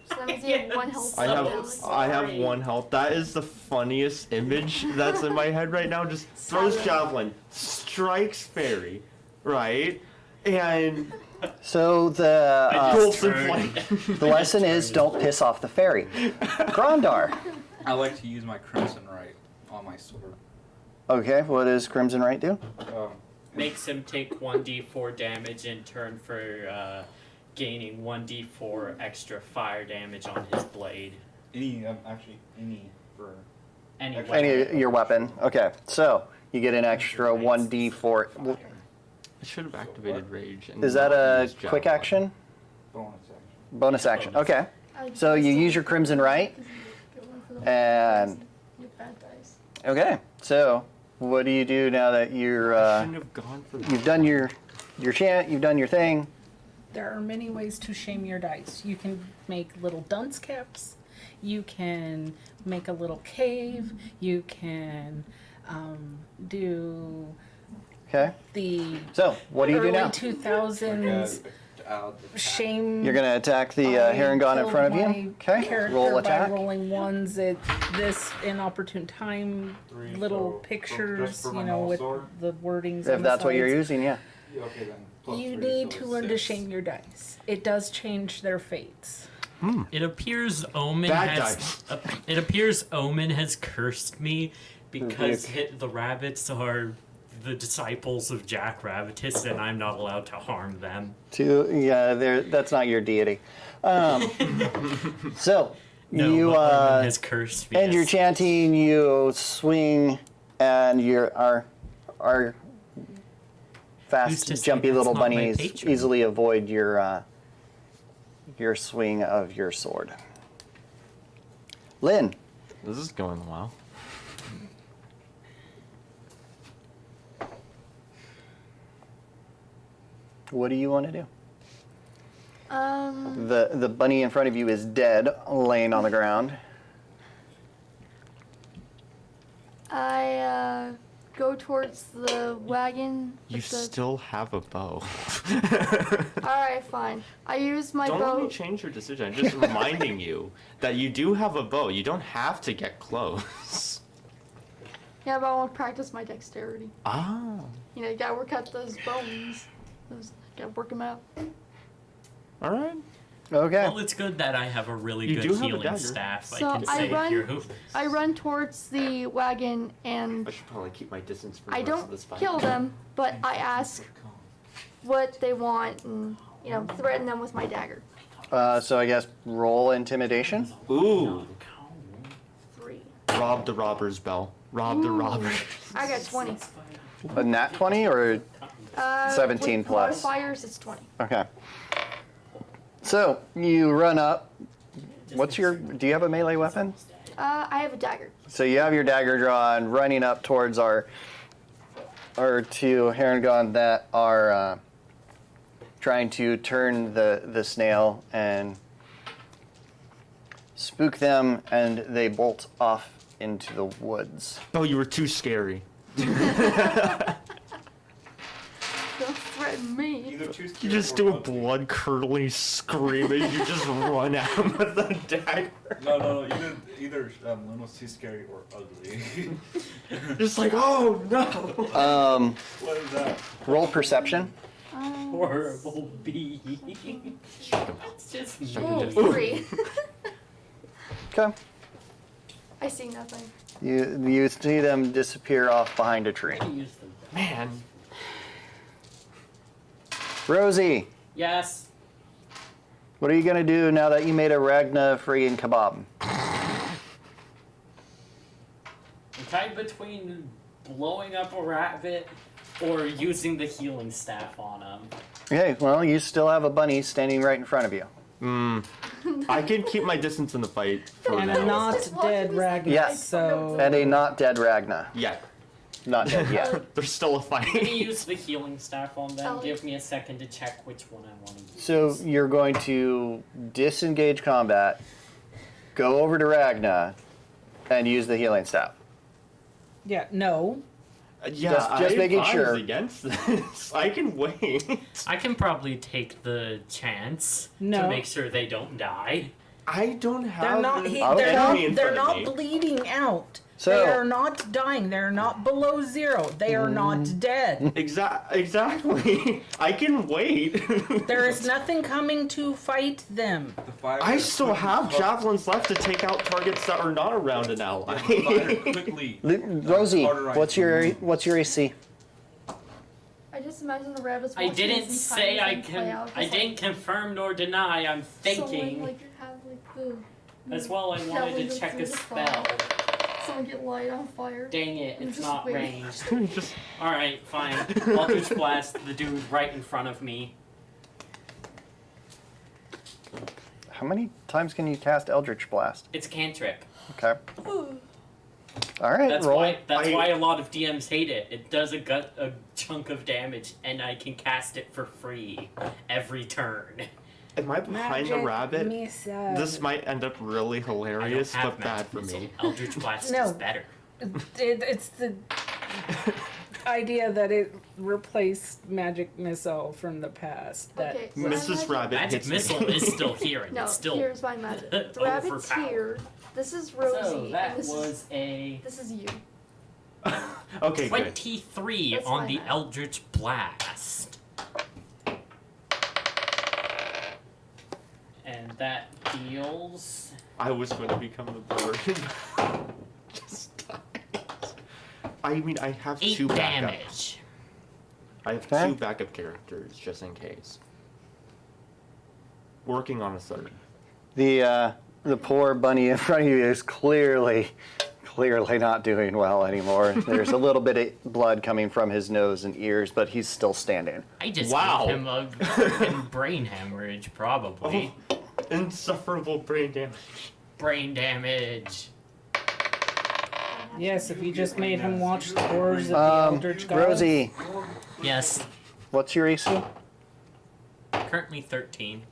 So that means you have one health. I have left. I have Sorry. 1 health. That is the funniest image that's in my head right now. Just throws javelin, strikes fairy, right? And So the Golden turned- flame. the lesson is don't piss off the fairy. Grondar. I like to use my Crimson Right on my sword. Okay, what does Crimson Right do? Makes him take 1d4 damage in turn for gaining 1d4 extra fire damage on his blade. Any for. Any Any- weapon. Your weapon. Okay, so you get an extra 1d4. I should have activated rage. And Is that not a used quick javelin. action? Bonus action. Bonus action. Bonus. Okay. I So you just- use your Crimson Right, Get one for the and you bad dice. okay. So what do you do now that you're I shouldn't have gone for that. you've done your chant, you've done your thing? There are many ways to shame your dice. You can make little dunce caps. You can make a little cave. You can do Okay. the So, what do you do early now? 2000s shame. You're going to attack the Harengon in front of you. Okay. Roll attack. By rolling ones at this inopportune time, little so pictures, just for my you know, with sword? the wordings. If on the that's what you're sides. using, yeah. Yeah, okay then. Plus You 3, need so to it's learn to 6. shame your dice. It does change their fates. It appears Omen Bad has. It appears Omen has cursed me because the rabbits are the disciples of Jack Rabbitus, and I'm not allowed to harm them. That's not your deity. So, No, you but Omen has cursed me. and you're chanting, you swing, and our Who's fast, to say jumpy that's little not my bunnies patron? easily avoid your swing of your sword. Lyn, This is going well. what do you want to do? Um, The bunny in front of you is dead, laying on the ground. I go towards the wagon. You with the... still have a bow. Alright, fine. I use my Don't let bow. me change your decision. I'm just reminding you that you do have a bow. You don't have to get close. Yeah, but I want to practice my dexterity. Ah. You know, you gotta work out those bones. Gotta work them out. All right. Okay. Well, it's good that I have a really You good do have a healing dagger. staff. So I can I save run- you. I run towards the wagon and I should probably keep my distance from I the rest of don't this fight. kill them, but I ask what they want and, you know, threaten them with my dagger. So I guess roll intimidation. Ooh. 3. Rob the robber's bell. Rob the Ooh. robber. I got 20. A nat 20 or 17 with plus. modifiers, it's 20. Okay. So you run up. Do you have a melee weapon? I have a dagger. So you have your dagger drawn, running up towards our two Harengon that are trying to turn the snail and spook them, and they bolt off into the woods. Oh, you were too scary. Don't threaten me. Either choose You just do a blood curdling scream and you just run at him with a dagger. No. Either Lyn was too scary or ugly. Just like, oh no. What is that? Roll perception. Horrible bee. It's just me. Ooh, 3. Okay. I see nothing. You see them disappear off behind a tree. Use them. Man. Rosie, Yes. what are you gonna do now that you made a Ragnar friggin' kebab? I'm tied between blowing up a rabbit or using the healing staff on him. Okay, well, you still have a bunny standing right in front of you. I can keep my distance in the fight for And now. a not Just watching dead this Ragnar. Yes. So And a not dead Ragnar. Yeah. Not dead yet. There's still a Let me fight. use the healing staff on them. Oh. Give me a second to check which one I want to use. So you're going to disengage combat, go over to Ragnar, and use the healing staff. yeah, no. Yeah, Just I making advise sure. against this. I can wait. I can probably take the chance No. to make sure they don't die. I don't have They're not. an Okay. enemy in They're front of not me. bleeding out. So- they are not dying. They're not below 0. They are not dead. Exactly. I can wait. There is nothing coming to fight them. The fire I is still quickly have cover- javelins left to take out targets that are not around an ally. The fire quickly. Rosie, what's your AC? I just imagine the rabbits. I watching didn't this say entire I thing play can. out, I just didn't confirm nor deny. I'm thinking. Someone like have like the. As well, I that wanted window to check through a the spell. fire. Someone get light on fire. Dang it, I'm it's just not waiting. ranged. Just Alright, fine. Eldritch Blast the dude right in front of me. How many times can you cast Eldritch Blast? It's cantrip. Okay. All right, That's roll. why a lot of DMs hate it. It does a chunk of damage and I can cast it for free every turn. am I behind the rabbit? Missile. This might end up really I don't hilarious, have but bad magic for missile. me. Eldritch Blast No. is better. It's the. idea that it replaced magic missile from the past. That Okay, was- Mrs. Rabbit Magic hits me. missile is still here, and No, it's still here's my magic. The rabbit's overpowered. here. This is Rosie. So that and this was a this is you. Okay, good. 23 That's on my the math. Eldritch Blast. And that deals. I was going to become the bird. Just died. I mean, I have 8 two backup. damage. I have Okay. 2 backup characters just in case. Working on a third. The poor bunny in front of you is clearly not doing well anymore. There's a little bit of blood coming from his nose and ears, but he's still standing. I just Wow. gave him a freaking brain hemorrhage, probably. Oh, insufferable brain damage. Brain damage. Yes, if you just made him watch the horrors of the Eldritch Gods. Rosie, Yes, what's your AC? currently 13.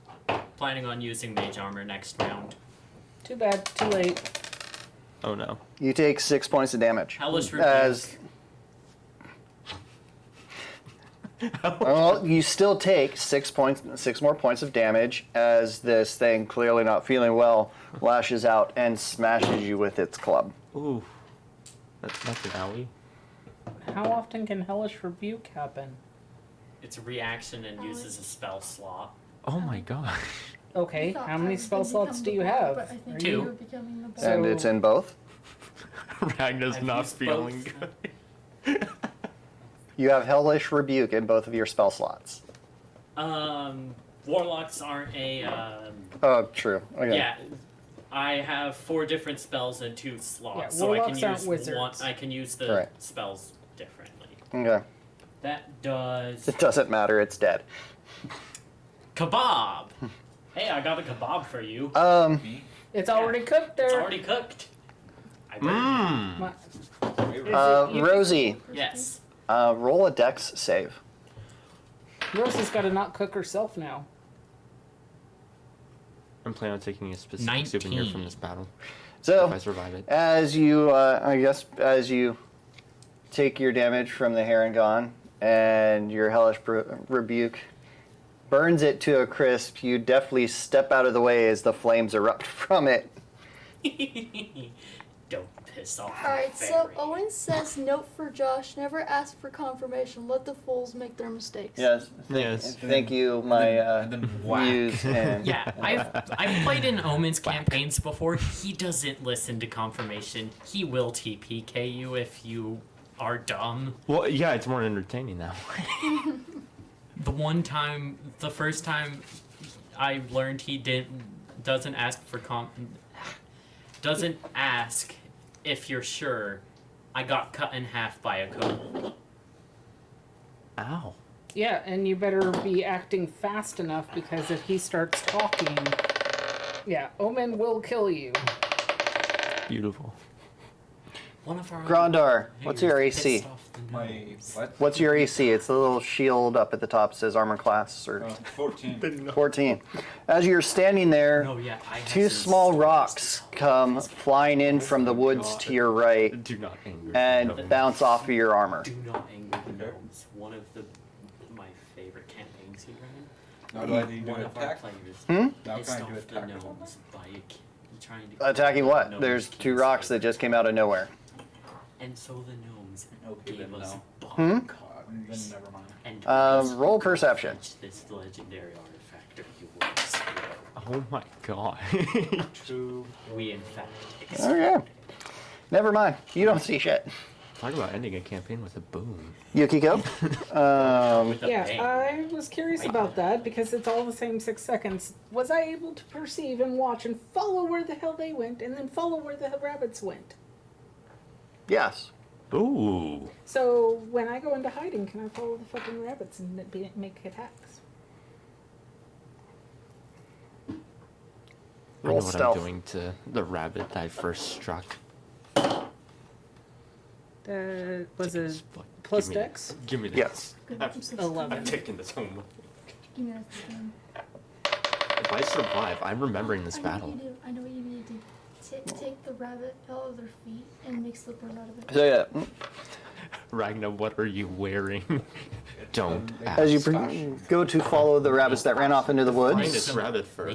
Planning on using mage armor next round. Too bad, too late. Oh no. You take 6 points of damage. Hellish Rebuke. As well, you still take 6 more points of damage as this thing, clearly not feeling well, lashes out and smashes you with its club. Ooh. That's an owie. How often can Hellish Rebuke happen? It's a reaction and uses a spell slot. Oh my gosh. Okay, how many spell slots do you have? Are 2. you- And So- it's in both. Ragnar's I've not used feeling both. good. You have Hellish Rebuke in both of your spell slots. Warlocks aren't a. Oh, true. Okay. Yeah, I have 4 different spells and 2 slots, Yeah, so I can warlocks aren't use wizards. one. I can use the Correct. spells differently. Okay. That does It doesn't matter. It's dead. kebab. Hey, I got a kebab for you. Me? It's already cooked there. It's already cooked. I burned Mmm. You- Rosie, it. Yes. roll a dex save. Rosie's got to not cook herself now. I'm planning on taking a specific souvenir 19. from this battle. So, If I survive it. as you, as you take your damage from the Harangon and your Hellish Rebuke burns it to a crisp, you definitely step out of the way as the flames erupt from it. Don't piss off. Alright, my so fairy. Owen says, note for Josh, never ask for confirmation. Let the fools make their mistakes. Yes. Yes. Thank you, my And then whack. muse. And Yeah, I've played in Omen's campaigns before. He doesn't listen to confirmation. He will TPK you if you are dumb. Well, yeah, it's more entertaining now. The first time I learned he doesn't ask if you're sure, I got cut in half by a kobold. Ow. Yeah, and you better be acting fast enough because if he starts talking, yeah, Omen will kill you. Beautiful. One of our Grondar, what's your players AC? pissed off the My gnomes. what? What's your AC? It's the little shield up at the top says armor class or 14. 14. As you're standing there, No, yeah, I have 2 some small stories rocks to tell. come flying in from the woods to your right Do not anger. and me. bounce off of your armor. Do not anger the gnomes. One of my favorite campaigns he ran. Now do I need to One of our attack? players Now pissed can I do off the attack? gnomes by trying to Attacking what? Gnomes There's kill 2 rocks that spider. just came out of nowhere. And so the gnomes Okay, gave then us no. bonkers. Then never mind. And Roll perception. touch this legendary artifact or you will explode. Oh my god. 2. We in fact Oh, yeah. Never mind. You don't see shit. Talk about ending a campaign with a boom. Yukiko? with a Yeah, bang. I was curious about that because it's all the same 6 seconds. Was I able to perceive and watch and follow where the hell they went and then follow where the rabbits went? Yes. Ooh. So when I go into hiding, can I follow the fucking rabbits and make attacks? I Roll know what stealth. I'm doing to the rabbit that I first struck. Was it Just fuck- plus give me dex? this. Give me this. Yes. I'm 11. taking this home. Give me that thing. If I survive, I'm remembering this I know battle. what you do. I know what you need to do. Take the rabbit out of their feet and make slippers out of it. So, yeah. Ragnar, what are you wearing? Don't ask. As you go to follow the rabbits that ran off into the woods, Finest rabbit fur.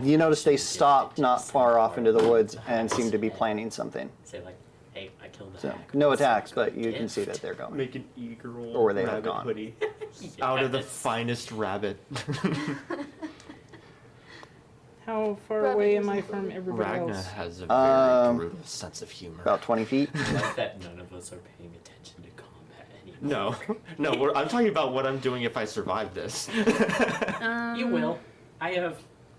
you notice they stopped not far off into the woods and seem to be planning something. Say like, hey, I killed the So, hack. no attacks, but you can see that they're going. Make an e-girl Or they have rabbit gone. hoodie. Out of the Yes. finest rabbit. How far Rabbit away is am I included. from everybody Ragnar else? has a very brutal sense of humor. About 20 feet. I like that none of us are paying attention to combat anymore. No, I'm talking about what I'm doing if I survive this. You will. I have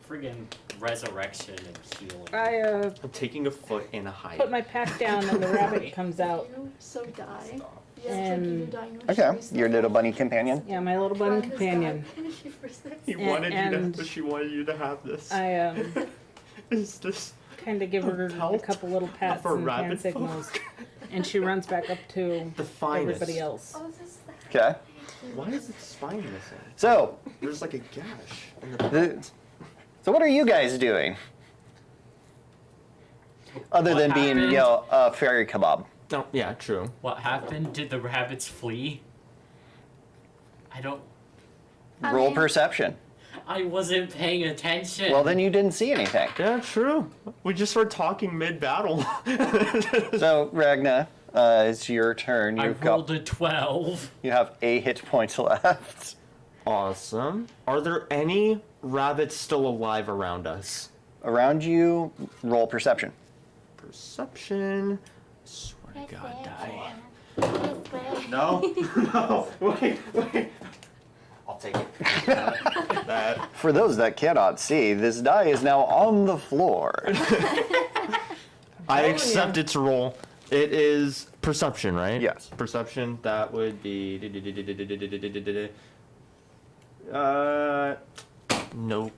friggin' resurrection and healing. I I'm taking a foot and a hide. put my pack down and the rabbit comes out. You so die. And- Okay, your little bunny companion. Yeah, my little bunny companion. He And- wanted you and- to. She wanted you to have this. I Is this? kind of give her a Pelt couple little pats for and hand rabbit signals, folk? and she runs back up to The finest. everybody else. Oh, this is Okay. Why is its spine missing? So, There's like a gash in the. so what are you guys doing? Other What than being, happened? a fairy kebab. No, yeah, true. What happened? Did the rabbits flee? I don't. Roll mean- perception. I wasn't paying attention. Well, then you didn't see anything. Yeah, true. We just started talking mid-battle. So, Ragnar, it's your turn. I rolled a 12. You have 8 hit points left. Awesome. Are there any rabbits still alive around us? Around you, roll perception. Perception. Swear to God, die. Yes, No, no, wait. I'll take it. That. For those that cannot see, this die is now on the floor. I accept its roll. It is perception, right? Yes. Perception. That would be. Nope.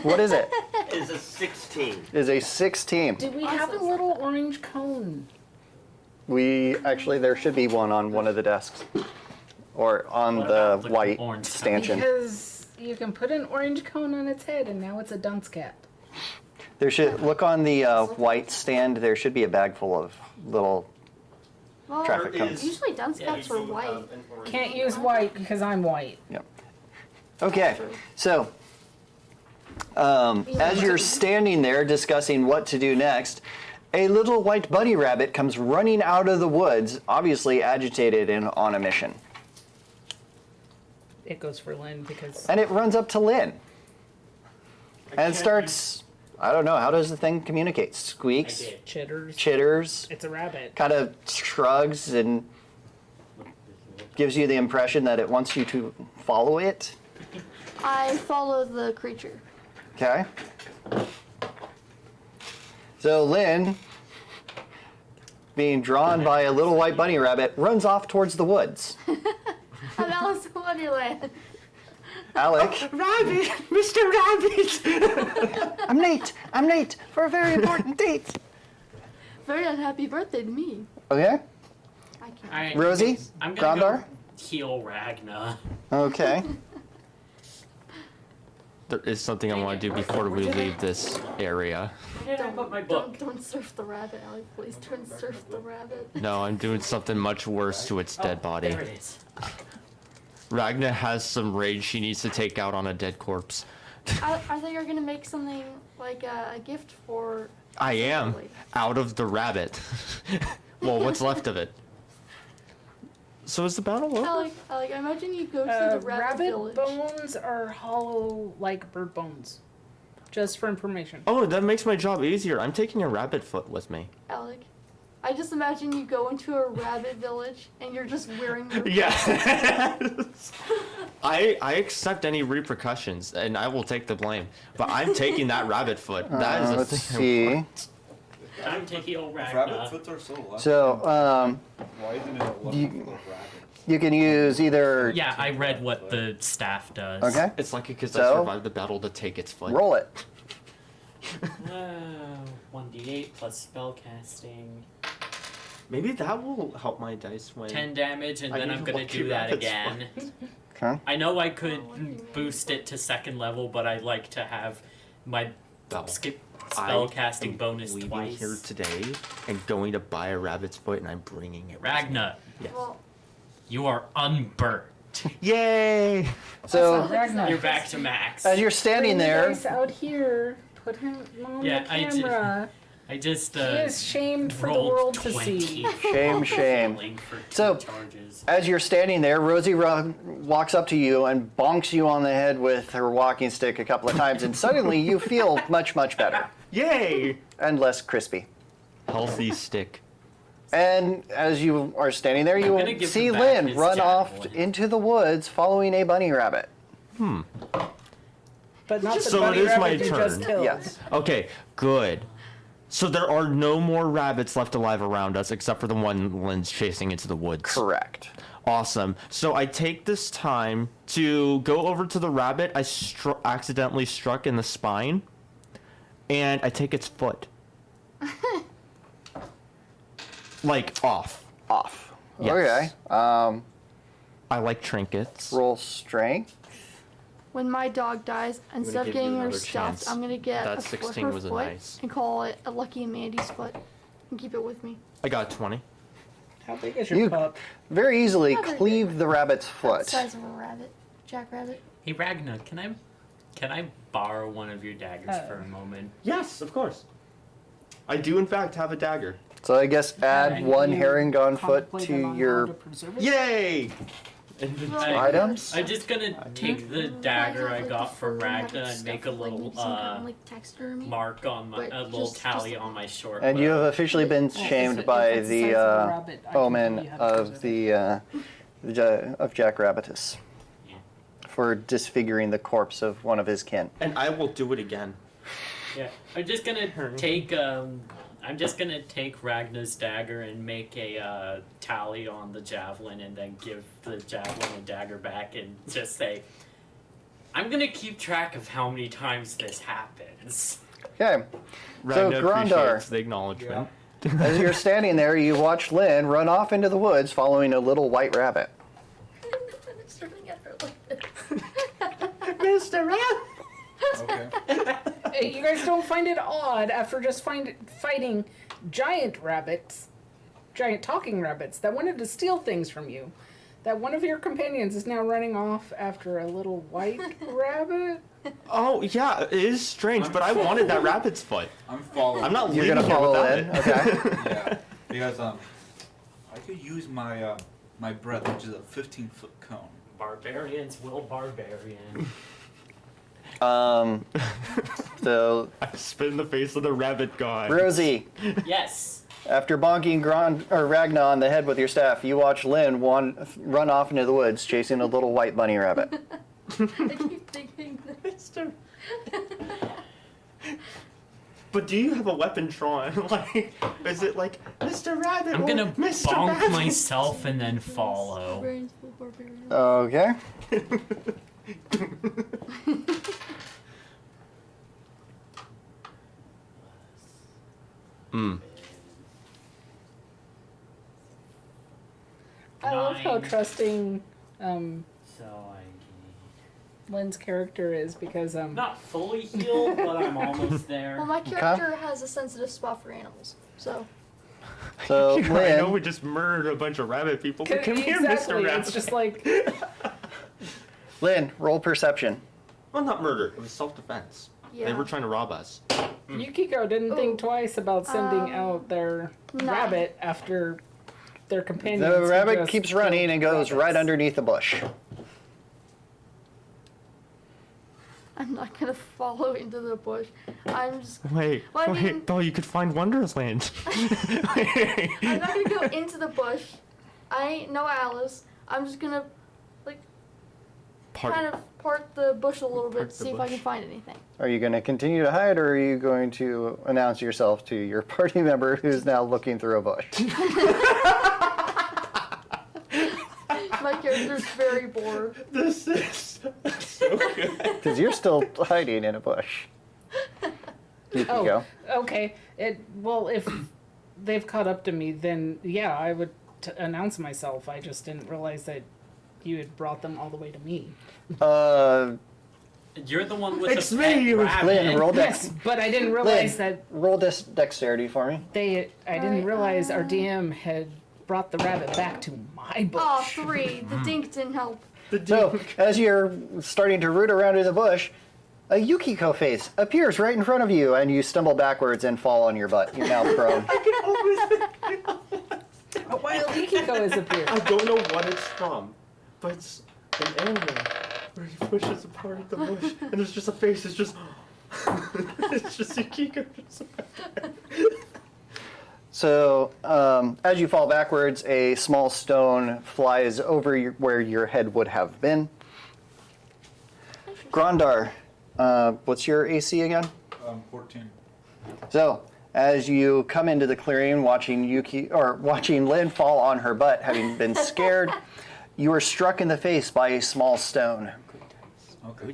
What is it? Is a 16. Is a 16. Do we have a little orange cone? There should be one on one of the desks. Or on What the about the white orange cone? stanchion. Because you can put an orange cone on its head, and now it's a dunce cap. There should, look on the white stand, there should be a bag full of little Well, traffic There cones. is- usually dunce Yeah, caps you are do white. have an orange Can't one. use white because I'm white. Yep. Okay, so as you're standing there discussing what to do next, a little white bunny rabbit comes running out of the woods, obviously agitated and on a mission. It goes for Lyn because And it runs up to Lyn. And can't starts, I don't know, how does the thing communicate? I Squeaks, did. chitters. chitters, It's a rabbit. kind of shrugs and gives you the impression that it wants you to follow it. I follow the creature. Okay. So Lyn, being drawn by a little white bunny rabbit, runs off towards the woods. I'm Alice in Wonderland. Alec, Rabbit! Mr. Rabbit! I'm late for a very important date. Very unhappy birthday to me. Okay. I can't. Alright, Rosie, I'm gonna Grondar. go heal Ragnar. Okay. There is something I want to do before we leave this area. Where did I put my book? Don't surf the rabbit, Alec. Please don't surf the rabbit. No, I'm doing something much worse to its dead body. There it is. Ragnar has some rage she needs to take out on a dead corpse. I thought you were gonna make something like a gift for. I am. Out of the rabbit. Well, what's left of it? So is the battle over? Alec, I imagine you go to the rabbit Rabbit village. bones are hollow like bird bones. Just for information. Oh, that makes my job easier. I'm taking a rabbit foot with me. Alec, I just imagine you go into a rabbit village and you're just wearing your. Yeah. I accept any repercussions and I will take the blame. But I'm taking that rabbit foot. That is a Let's thing I see. want. Time to heal Rabbit Ragnar. foots are so left. So Why isn't it a left you- foot rabbit? you can use either. Yeah, I read what the staff does. Okay. It's lucky because So? I survived the battle to take its foot. Roll it. 1d8 plus spellcasting. Maybe that will help my dice win. 10 damage, and I then need I'm gonna lucky do that rabbits again. Okay. I know I could boost it to second level, but I like to have my Double. skip spellcasting bonus leaving twice. here today and going to buy a rabbit's foot, and I'm bringing it. with me. Ragnar, Yes. Well, you are unburnt. Yay! So Ragnar, You're back to max. as you're standing bring the there, dice out here. Put him on Yeah, the I did. camera. I just He is shamed for the rolled world 20. to see. shame, shame. Rolling for two So- charges. As you're standing there, Rosie walks up to you and bonks you on the head with her walking stick a couple of times, and suddenly you feel much, much better Yay! and less crispy. Healthy stick. And as you are standing there, you I'm gonna will give see him back Lyn his run off javelin. into the woods following a bunny rabbit. But not the So bunny it is my rabbit you just turn. killed. Yes. Okay, good. So there are no more rabbits left alive around us except for the one Lyn's chasing into the woods. Correct. Awesome. So I take this time to go over to the rabbit I accidentally struck in the spine, and I take its foot. Like off. Off. Yes. Okay. I like trinkets. Roll strength. when my dog dies, instead of give you getting her another stuffed, chance. I'm gonna get That a 16 her was a foot nice. and call it a Lucky and Mandy's foot and keep it with me. I got 20. How big is your You pup? very easily Not very cleave the rabbit's The foot. size of a rabbit, jackrabbit. Hey Ragnar, can I borrow one of your daggers Oh. for a moment? Yes, of course. I do in fact have a dagger. So I guess add And one you herringon foot contemplated to on how your to preserve it? Yay! items. I'm just gonna take the dagger I got from Ragnar and make a little mark on my But a little just- tally on my short. And you bow. have officially been Well, shamed if by it's the the size of a rabbit, I can omen tell you how to of preserve the of Jack Rabbitus Yeah. for disfiguring the corpse of one of his kin. And I will do it again. Yeah, I'm just gonna take Ragnar's dagger and make a tally on the javelin, and then give the javelin and dagger back, and just say, "I'm gonna keep track of how many times this happens." Okay. Ragnar Grondar. appreciates the acknowledgement. As you're standing there, you watch Lyn run off into the woods following a little white rabbit. Serving at her like this. Mr. Rabbit! Okay. Hey, you guys don't find it odd after just fighting giant rabbits, giant talking rabbits that wanted to steal things from you, that one of your companions is now running off after a little white rabbit? Oh, yeah, it is strange, but I wanted that rabbit's foot. I'm following. I'm not You're leaving gonna here follow without Lyn, it. okay? Yeah, because I could use my my breath, which is a 15-foot cone. Barbarians will barbarian. So I spit in the face of the rabbit god. Rosie, Yes. after bonking Ragnar on the head with your staff, you watch Lyn run off into the woods chasing a little white bunny rabbit. I keep thinking this. But do you have a weapon drawn? Like, is it like, Mr. Rabbit? I'm or gonna Mr. bonk Rabbit? myself and then follow. Barbarians full barbarian. Okay. I love how 9. trusting So I Lyn's character is because not fully healed, but I'm almost there. Well, my character has a sensitive spot for animals, so So I know Lyn, we just murdered a bunch of rabbit people, but come here, exactly, Mr. Rabbit. it's just like Lyn, roll perception. Well, not murder. It was self-defense. They yeah. were trying to rob us. Yukiko didn't think twice about sending out their 9. rabbit after their companions. The who rabbit just keeps running killed and goes right rabbits. underneath the bush. I'm not gonna follow into the bush. I'm just. Wait, Well, I mean- wait, though you could find Wonderland. Wait. I'm not gonna go into the bush. I ain't no Alice. I'm just gonna kind of part the bush a little Part bit, the see if I can bush. find anything. Are you going to continue to hide, or are you going to announce yourself to your party member who's now looking through a bush? My character's very bored. This is so good. Because you're still hiding in a bush. Yukiko. Oh, okay. Well, if they've caught up to me, then yeah, I would announce myself. I just didn't realize that you had brought them all the way to me. You're the one with It's the pet me, rabbit. Lyn, roll dex. Yes, but I didn't realize Lyn, that roll dexterity for me. I didn't realize our uh, DM had brought the rabbit back to my bush. Oh, 3. The dink didn't help. So, as you're starting to root around in the bush, a Yukiko face appears right in front of you, and you stumble backwards and fall on your butt. You're now prone. A wild Yukiko has appeared. I don't know what it's from, but it's an animal where he pushes apart the bush, and there's just a face. It's just, it's just Yukiko. So, as you fall backwards, a small stone flies over where your head would have been. Grondar, what's your AC again? 14. So, as you come into the clearing, watching Lyn fall on her butt, having been scared, you are struck in the face by a small stone. Okay.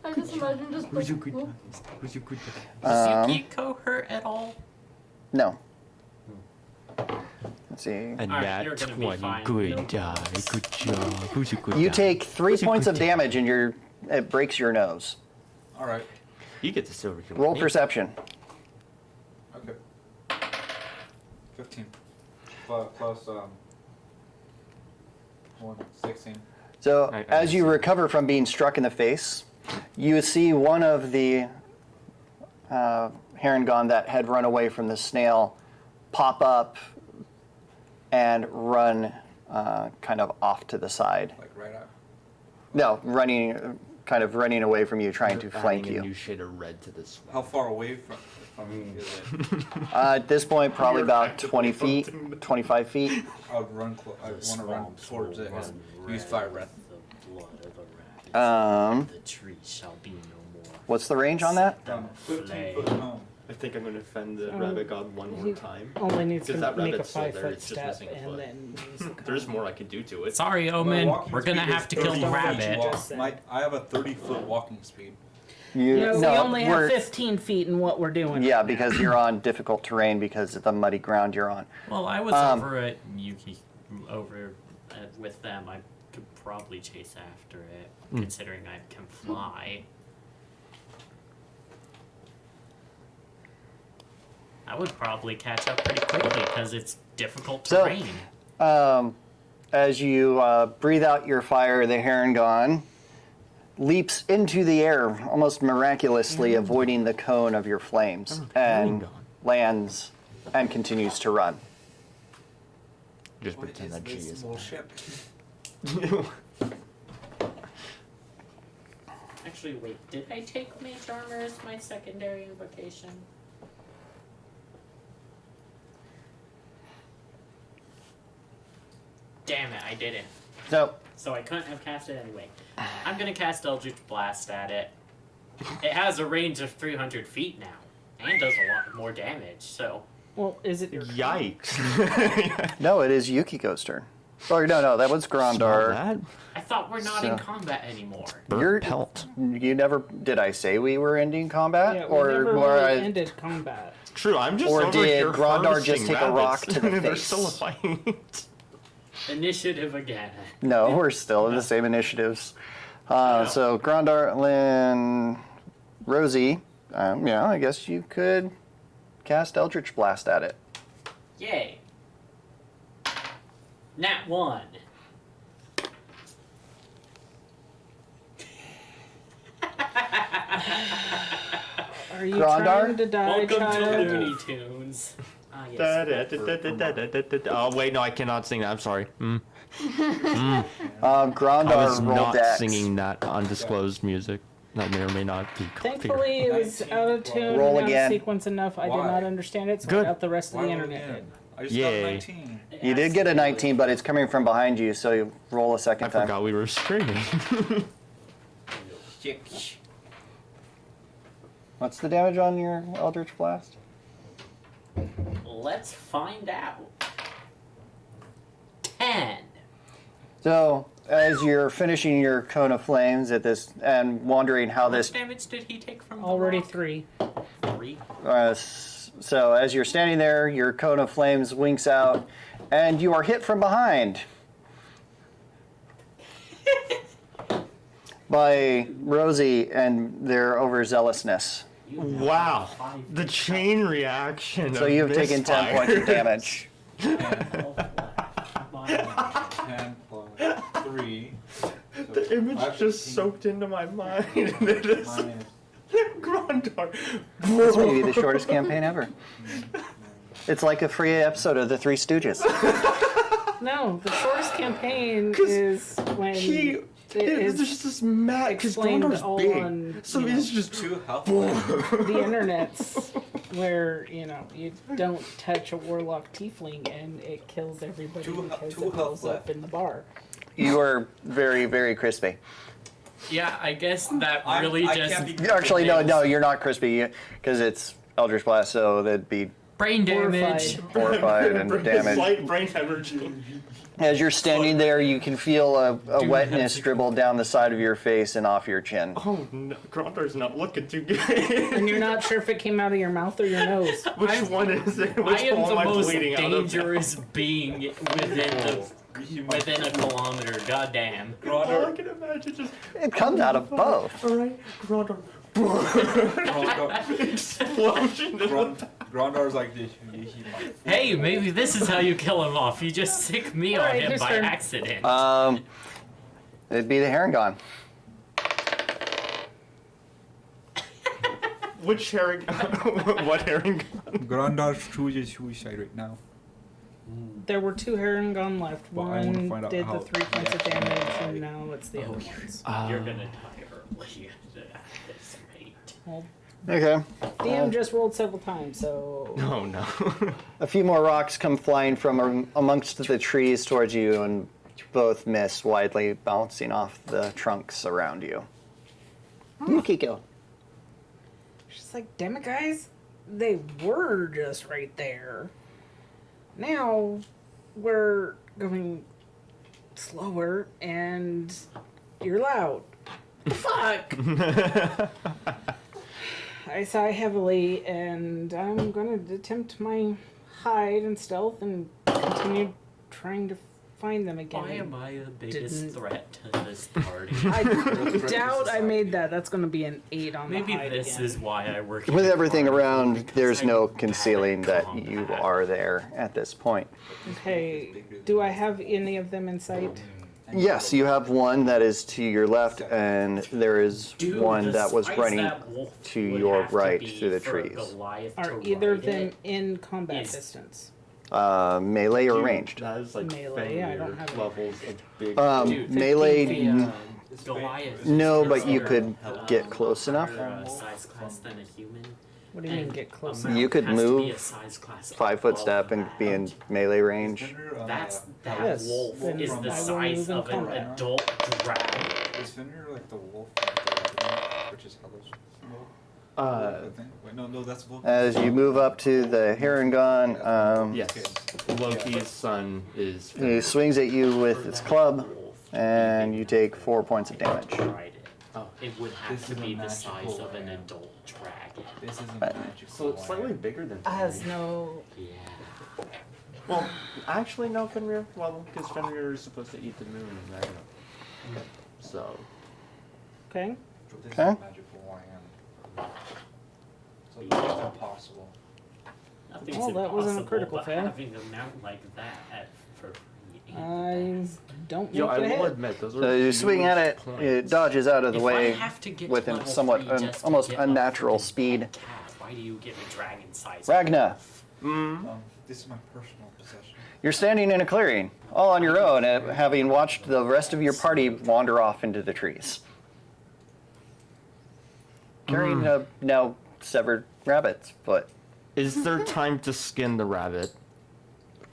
I just imagine just like, whoop. Does Yukiko hurt at all? No. Let's see. And Alright, that you're gonna be 20. fine. Good die. Good job. Who's a good You die? take 3 Who's a points good of die? damage, and it breaks your nose. All right. You get the silver. King. Roll perception. Okay. 15. Plus 16. So, I as you see. recover from being struck in the face, you see one of the Harengon that had run away from the snail pop up and run kind of off to the side. Like right out. No, kind of running away from you, trying to flank Adding a new you. shade of red to this one. How far away from me is it? At this point, probably You're about actively 20 feet, hunting the- 25 feet. I would run. I want to run towards it and use fire breath. The blood of the rabbit. Um, The tree shall be no more. What's the range on that? 15 foot home. I think I'm going to offend the Um, rabbit god one more time. Only needs to Because that make a rabbit's still there, 5-foot it's just step missing a and foot. then use the There's more I can do to it. Sorry, My Omen. walking We're gonna speed is have to kill 30 the feet rabbit. walk. Just I have a 30-foot walking speed. No, we only have we're- 15 feet in what we're doing. Yeah, because you're on difficult terrain because of the muddy ground you're on. Well, I was over at Yuki, with them. I could probably chase after it, considering I can fly. I would probably catch up pretty quickly because it's difficult So- terrain. As you breathe out your fire, the Harengon leaps into the air, almost miraculously avoiding the cone of your flames, and Harengon. lands and continues to run. Just What pretend is that G this is. bullshit? Actually, wait, did I take Mage Armor as my secondary invocation? Damn it, I didn't. So, I couldn't have cast it anyway. I'm gonna cast Eldritch Blast at it. It has a range of 300 feet now, and does a lot more damage, so... Well, is it your Yikes. no, it is Yukiko's turn. Or no, that was Smell Grondar. that? I thought we're not So- in combat anymore. Burnt You're- pelt. You never did I say we were ending combat, Yeah, we or never were really I? ended combat. True, I'm just Or over did here Grondar harvesting just take a rock rabbits. to the There's face? still a fight. Initiative again. No, we're still in the same initiatives. So Grondar, Lyn, Rosie. Yeah, I guess you could cast Eldritch Blast at it. Yay. Nat 1. Are you Grondar? trying to die, Welcome to child? Looney Tunes. Ah, yes. Oh wait, no, I cannot sing that. I'm sorry. Grondar, I was roll not dex. singing that undisclosed music. That may or may not be. Thankfully, it was 19. out of tune, Roll and out again. of sequence enough. I did Why? not understand it, so Good. I got the rest of Why the roll internet. again? I just Yay. got 19. It You has did get to a be 19, but it's coming from behind you, so you roll a I second time. forgot we were streaming. What's the damage on your Eldritch Blast? Let's find out. 10. So, as you're finishing your cone of flames at this and wondering how How much this damage did he take from the Already rock? 3. 3? So as you're standing there, your cone of flames winks out, and you are hit from behind. by Rosie and their overzealousness. Wow, the chain reaction. So of you have taken 10 points of damage. 10 plus 3. The image just soaked into my mind. It is Minus Grondar. This may be the shortest campaign ever. It's like a free episode of The Three Stooges. No, the shortest campaign 'Cause is when There's just this mad because explained Grondar's all big, on, so you know, he's just 2 health. the internets where, you know, you don't touch a warlock tiefling and it kills everybody Two because health it blows left. up in the bar. You are very, very crispy. Yeah, I guess that I really just can't be- Actually, no, you're not crispy because it's Eldritch Blast, so that'd be brain damage. horrified and damaged. Slight brain hemorrhage. As you're standing there, you can feel a wetness dribble down the side of your face and off your chin. Oh no, Grondar's not looking too good. And you're not sure if it came out of your mouth or your nose. Which one is it? Which I am hole the I most bleeding out of? dangerous being within a kilometer. Goddamn. All I Grondar, can imagine just. It comes out of both. All right, Grondar. Explosion. Grondar's like this. Hey, maybe this is how you kill him off. You just sick me on Alright, him whose by turn? accident. It'd be the Herringon. Which herring? What herring? Grondar's chooses suicide right now. There were 2 Herringon left. Well, I wanna One find out did how the 3 points of he actually damage, died. and now it's the other ones. You're gonna die early at this rate. Well, Okay. DM just rolled several times, so Oh no. A few more rocks come flying from amongst the trees towards you, and both miss, widely bouncing off the trunks around you. Yukiko. she's like, "Damn it, guys! They were just right there. Now we're going slower, and you're loud. Fuck!" I sigh heavily, and I'm gonna attempt my hide and stealth and continue trying to find them again. Why am I the biggest Didn't- threat to this party? I doubt I made that. That's gonna be an 8 on Maybe the hide this again. is why I work. With in everything party, around, because there's I'm no bad concealing at that you combat. are there at this point. Okay, do I have any of them in sight? Yes, you have one that is to your left, and there is Dude, one the that was spice running that wolf to would your have to right be through the for trees. Goliath Are to either of ride them it. in combat is- distance? Melee or ranged. That is like Melee, I don't have it. levels of big. Dude, Melee, 15 feet. Goliath. no, is but you considered, could get close enough. higher, size class than a human. What do you mean And get close? a mount You could has to be move a size class 5 foot above step and be in that. melee range. That Yes, wolf then is I the will size move in of an combat. adult dragon. Is Fender like the wolf, which is Hello's wolf? Uh, Wait, no, that's wolf. As you move up to the Herringon, yes. Loki's son is. he swings at you with its club, Wolf, and you take 4 points of damage. tried it. Oh. It would have This to is a be the size magical of an land. adult dragon. This isn't Right. magical. So it's slightly bigger than. Has Fenrir. no. Yeah. Well, actually, no, Fenrir. Well, because Fenrir is supposed to eat the moon in Ragnarok. So. Okay. This Okay. is magical land. So it's impossible. Nothing's Well, that wasn't a impossible, critical but fail. having a mount like that for free ain't I don't Yo, make I the will hit. admit those are. So you swing at it, it dodges out of the If I way have to get with to a level somewhat 3 just to almost get a unnatural freaking speed. cat, why do you give a dragon size? Ragnar, This is my personal possession. you're standing in a clearing, all on your own, having watched the rest of your party wander off into the trees. Carrying a now severed rabbit's foot. Is there time to skin the rabbit?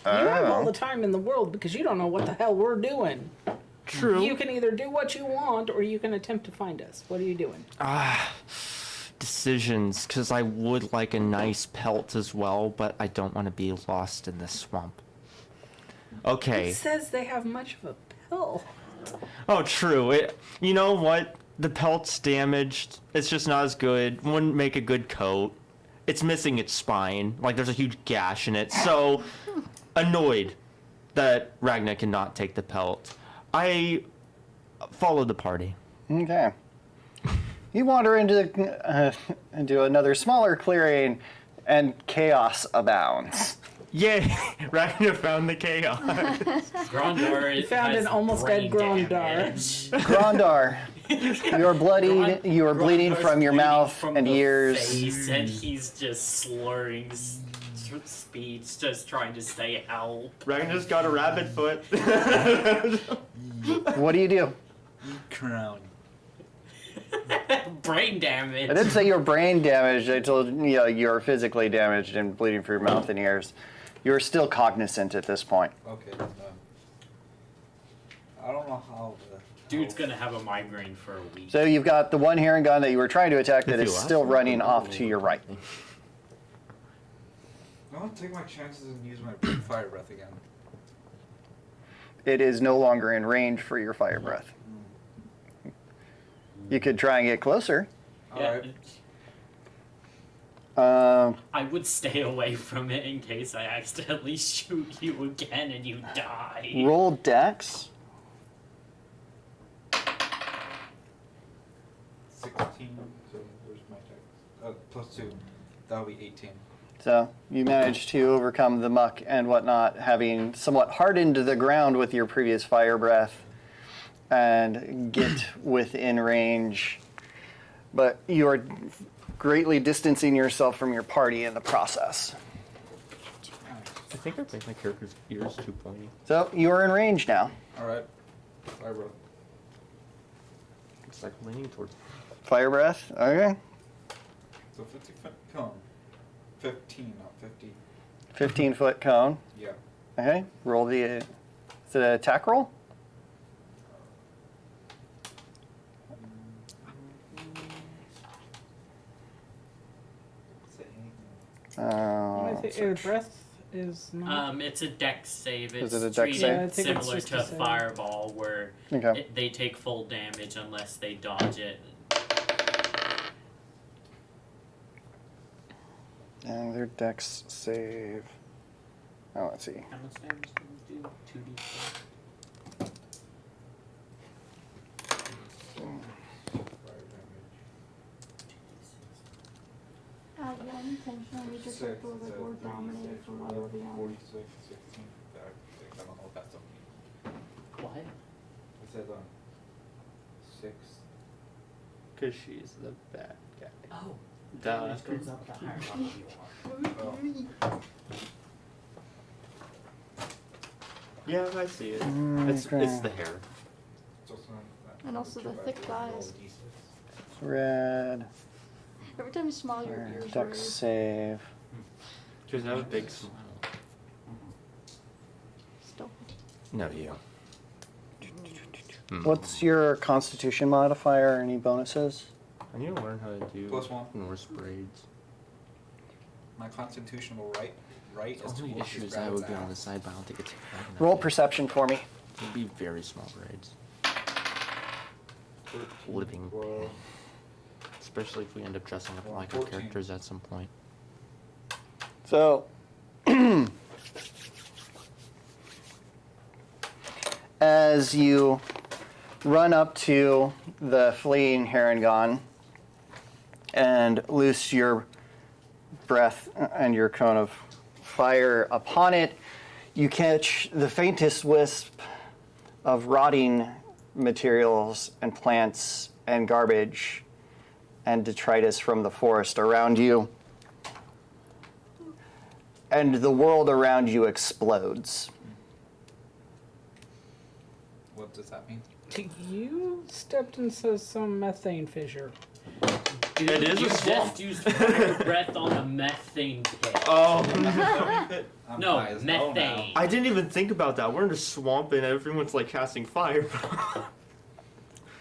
You have all Oh. the time in the world because you don't know what the hell we're doing. True. You can either do what you want or you can attempt to find us. What are you doing? Decisions, because I would like a nice pelt as well, but I don't want to be lost in this swamp. Okay. It says they have much of a pill. Oh, true. You know what? The pelt's damaged. It's just not as good. Wouldn't make a good coat. It's missing its spine. Like, there's a huge gash in it. So, annoyed that Ragnar cannot take the pelt. I follow the party. Okay. You wander into another smaller clearing, and chaos abounds. Yay! Ragnar found the chaos. Grondar found has an almost dead brain Grondar. damage. Grondar, you are bloodied. You are bleeding Grondar's from your bleeding mouth from and the ears. face, and he's just slurring speech, just trying to say help. Ragnar's got a rabbit foot. What do you do? Crown. Brain damage. I didn't say you were brain damaged. I told you you're physically damaged and bleeding from your mouth and ears. You're still cognizant at this point. Okay. I don't know how the Dude's gonna have a migraine for a week. So you've got the one Heron gun that you were trying to attack that If is you still ask. running off to your right. I want to take my chances and use my fire breath again. It is no longer in range for your fire breath. You could try and get closer. Yeah, Um, I would stay away from it in case I accidentally shoot you again and you die. roll Dex. 16. So where's my dex? +2. That'll be 18. So you managed to overcome the muck and whatnot, having somewhat hardened the ground with your previous fire breath, and get within range. But you are greatly distancing yourself from your party in the process. I think I think my character's ears too pointy. So you are in range now. All right. Fire breath. It's like leaning towards. Fire breath. Okay. So 50-foot cone. 15, not 50. 15-foot cone. Yeah. Okay. Roll the. Is it an attack roll? Say anything. I think breath is not. It's a dex save. It's Is it a dex treated save? Yeah, I think it's similar just to a save. Fireball, where Okay. they take full damage unless they dodge it. And their dex save. Oh, let's see. How much damage do you do? 2d4. Fire damage. You unintentionally made 6, yourself feel like we're dominated from one over the other. 46, 16, 36. I don't know if that's something. What? I said 6. Because she's the bad guy. Oh, Duh. damage goes up the higher level you are. Oh. Yeah, I see it. It's the hair. It's also not And also the thick thighs. Red. Every time you smile, your ears Dex raise. save. Because I have a big smile. Still. No, you. What's your Constitution modifier? Any bonuses? I need to learn how to do +1. Norse braids. My constitutional right is The only towards issue his is I would be ass. on the side, but I don't think it's. Roll perception for me. It'd be very small braids. 13, Living 12. Especially if we end up dressing up like our 14. characters at some point. So, as you run up to the fleeing Harangon and loose your breath and your cone of fire upon it, you catch the faintest wisp of rotting materials and plants and garbage and detritus from the forest around you. And the world around you explodes. What does that mean? You stepped into some methane fissure. Dude, It is a you swamp. just used fire breath on a methane pit. Oh, I'm No, high as hell now. methane. I didn't even think about that. We're in a swamp and everyone's like casting fire.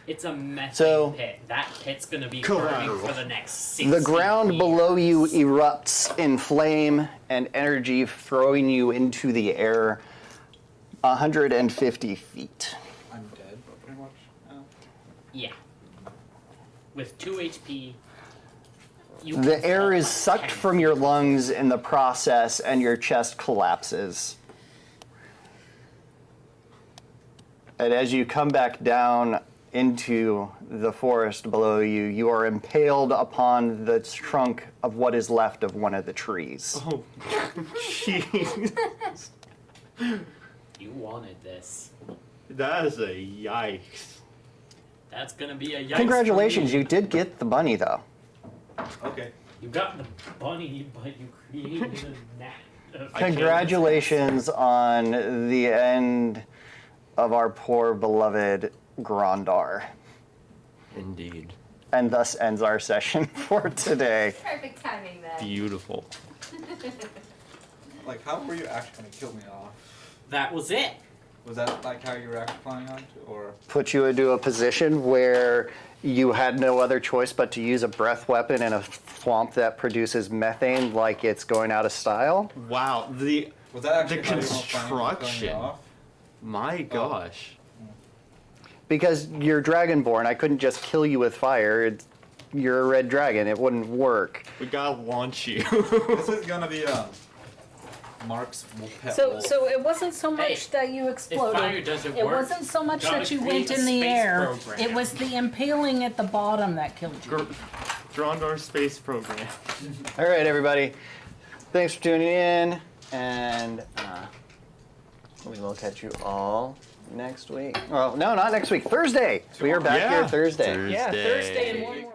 It's a methane So- pit. That pit's gonna be Collateral. burning for the next 60 The ground years. below you erupts in flame and energy, throwing you into the air 150 feet. I'm dead, pretty much. now. Yeah. With 2 HP. You The can air fall is like sucked 10 from your lungs in the process, and your chest collapses. And as you come back down into the forest below you. You are impaled upon the trunk of what is left of one of the trees. Oh, jeez. You wanted this. That is a yikes. That's gonna be a yikes. Congratulations, for me. you did get the bunny though. Okay. You got the bunny, but you created a gnat. Congratulations on the end of our poor beloved Grondar. Indeed. And thus ends our session for today. Perfect timing then. Beautiful. Like, how were you actually gonna kill me off? That was it. Was that like how you were actually planning on to, or? Put you into a position where you had no other choice but to use a breath weapon in a swamp that produces methane like it's going out of style. Wow, the Was that actually The how you were planning on killing me construction. off? my gosh. Because you're dragonborn, I couldn't just kill you with fire. You're a red dragon. It wouldn't work. We gotta launch you. This is gonna be Mark's pet So wolf. it wasn't so much Hey, that you exploded. If fire doesn't It work, wasn't so much gotta that you create went a in the space air. program. It was the impaling at the bottom that killed you. Grondar space program. All right, everybody. Thanks for tuning in, and we will catch you all next week. Well, no, not next week. Thursday. We are back Yeah. here Thursday. Yeah, Thursday. Thursday and one more.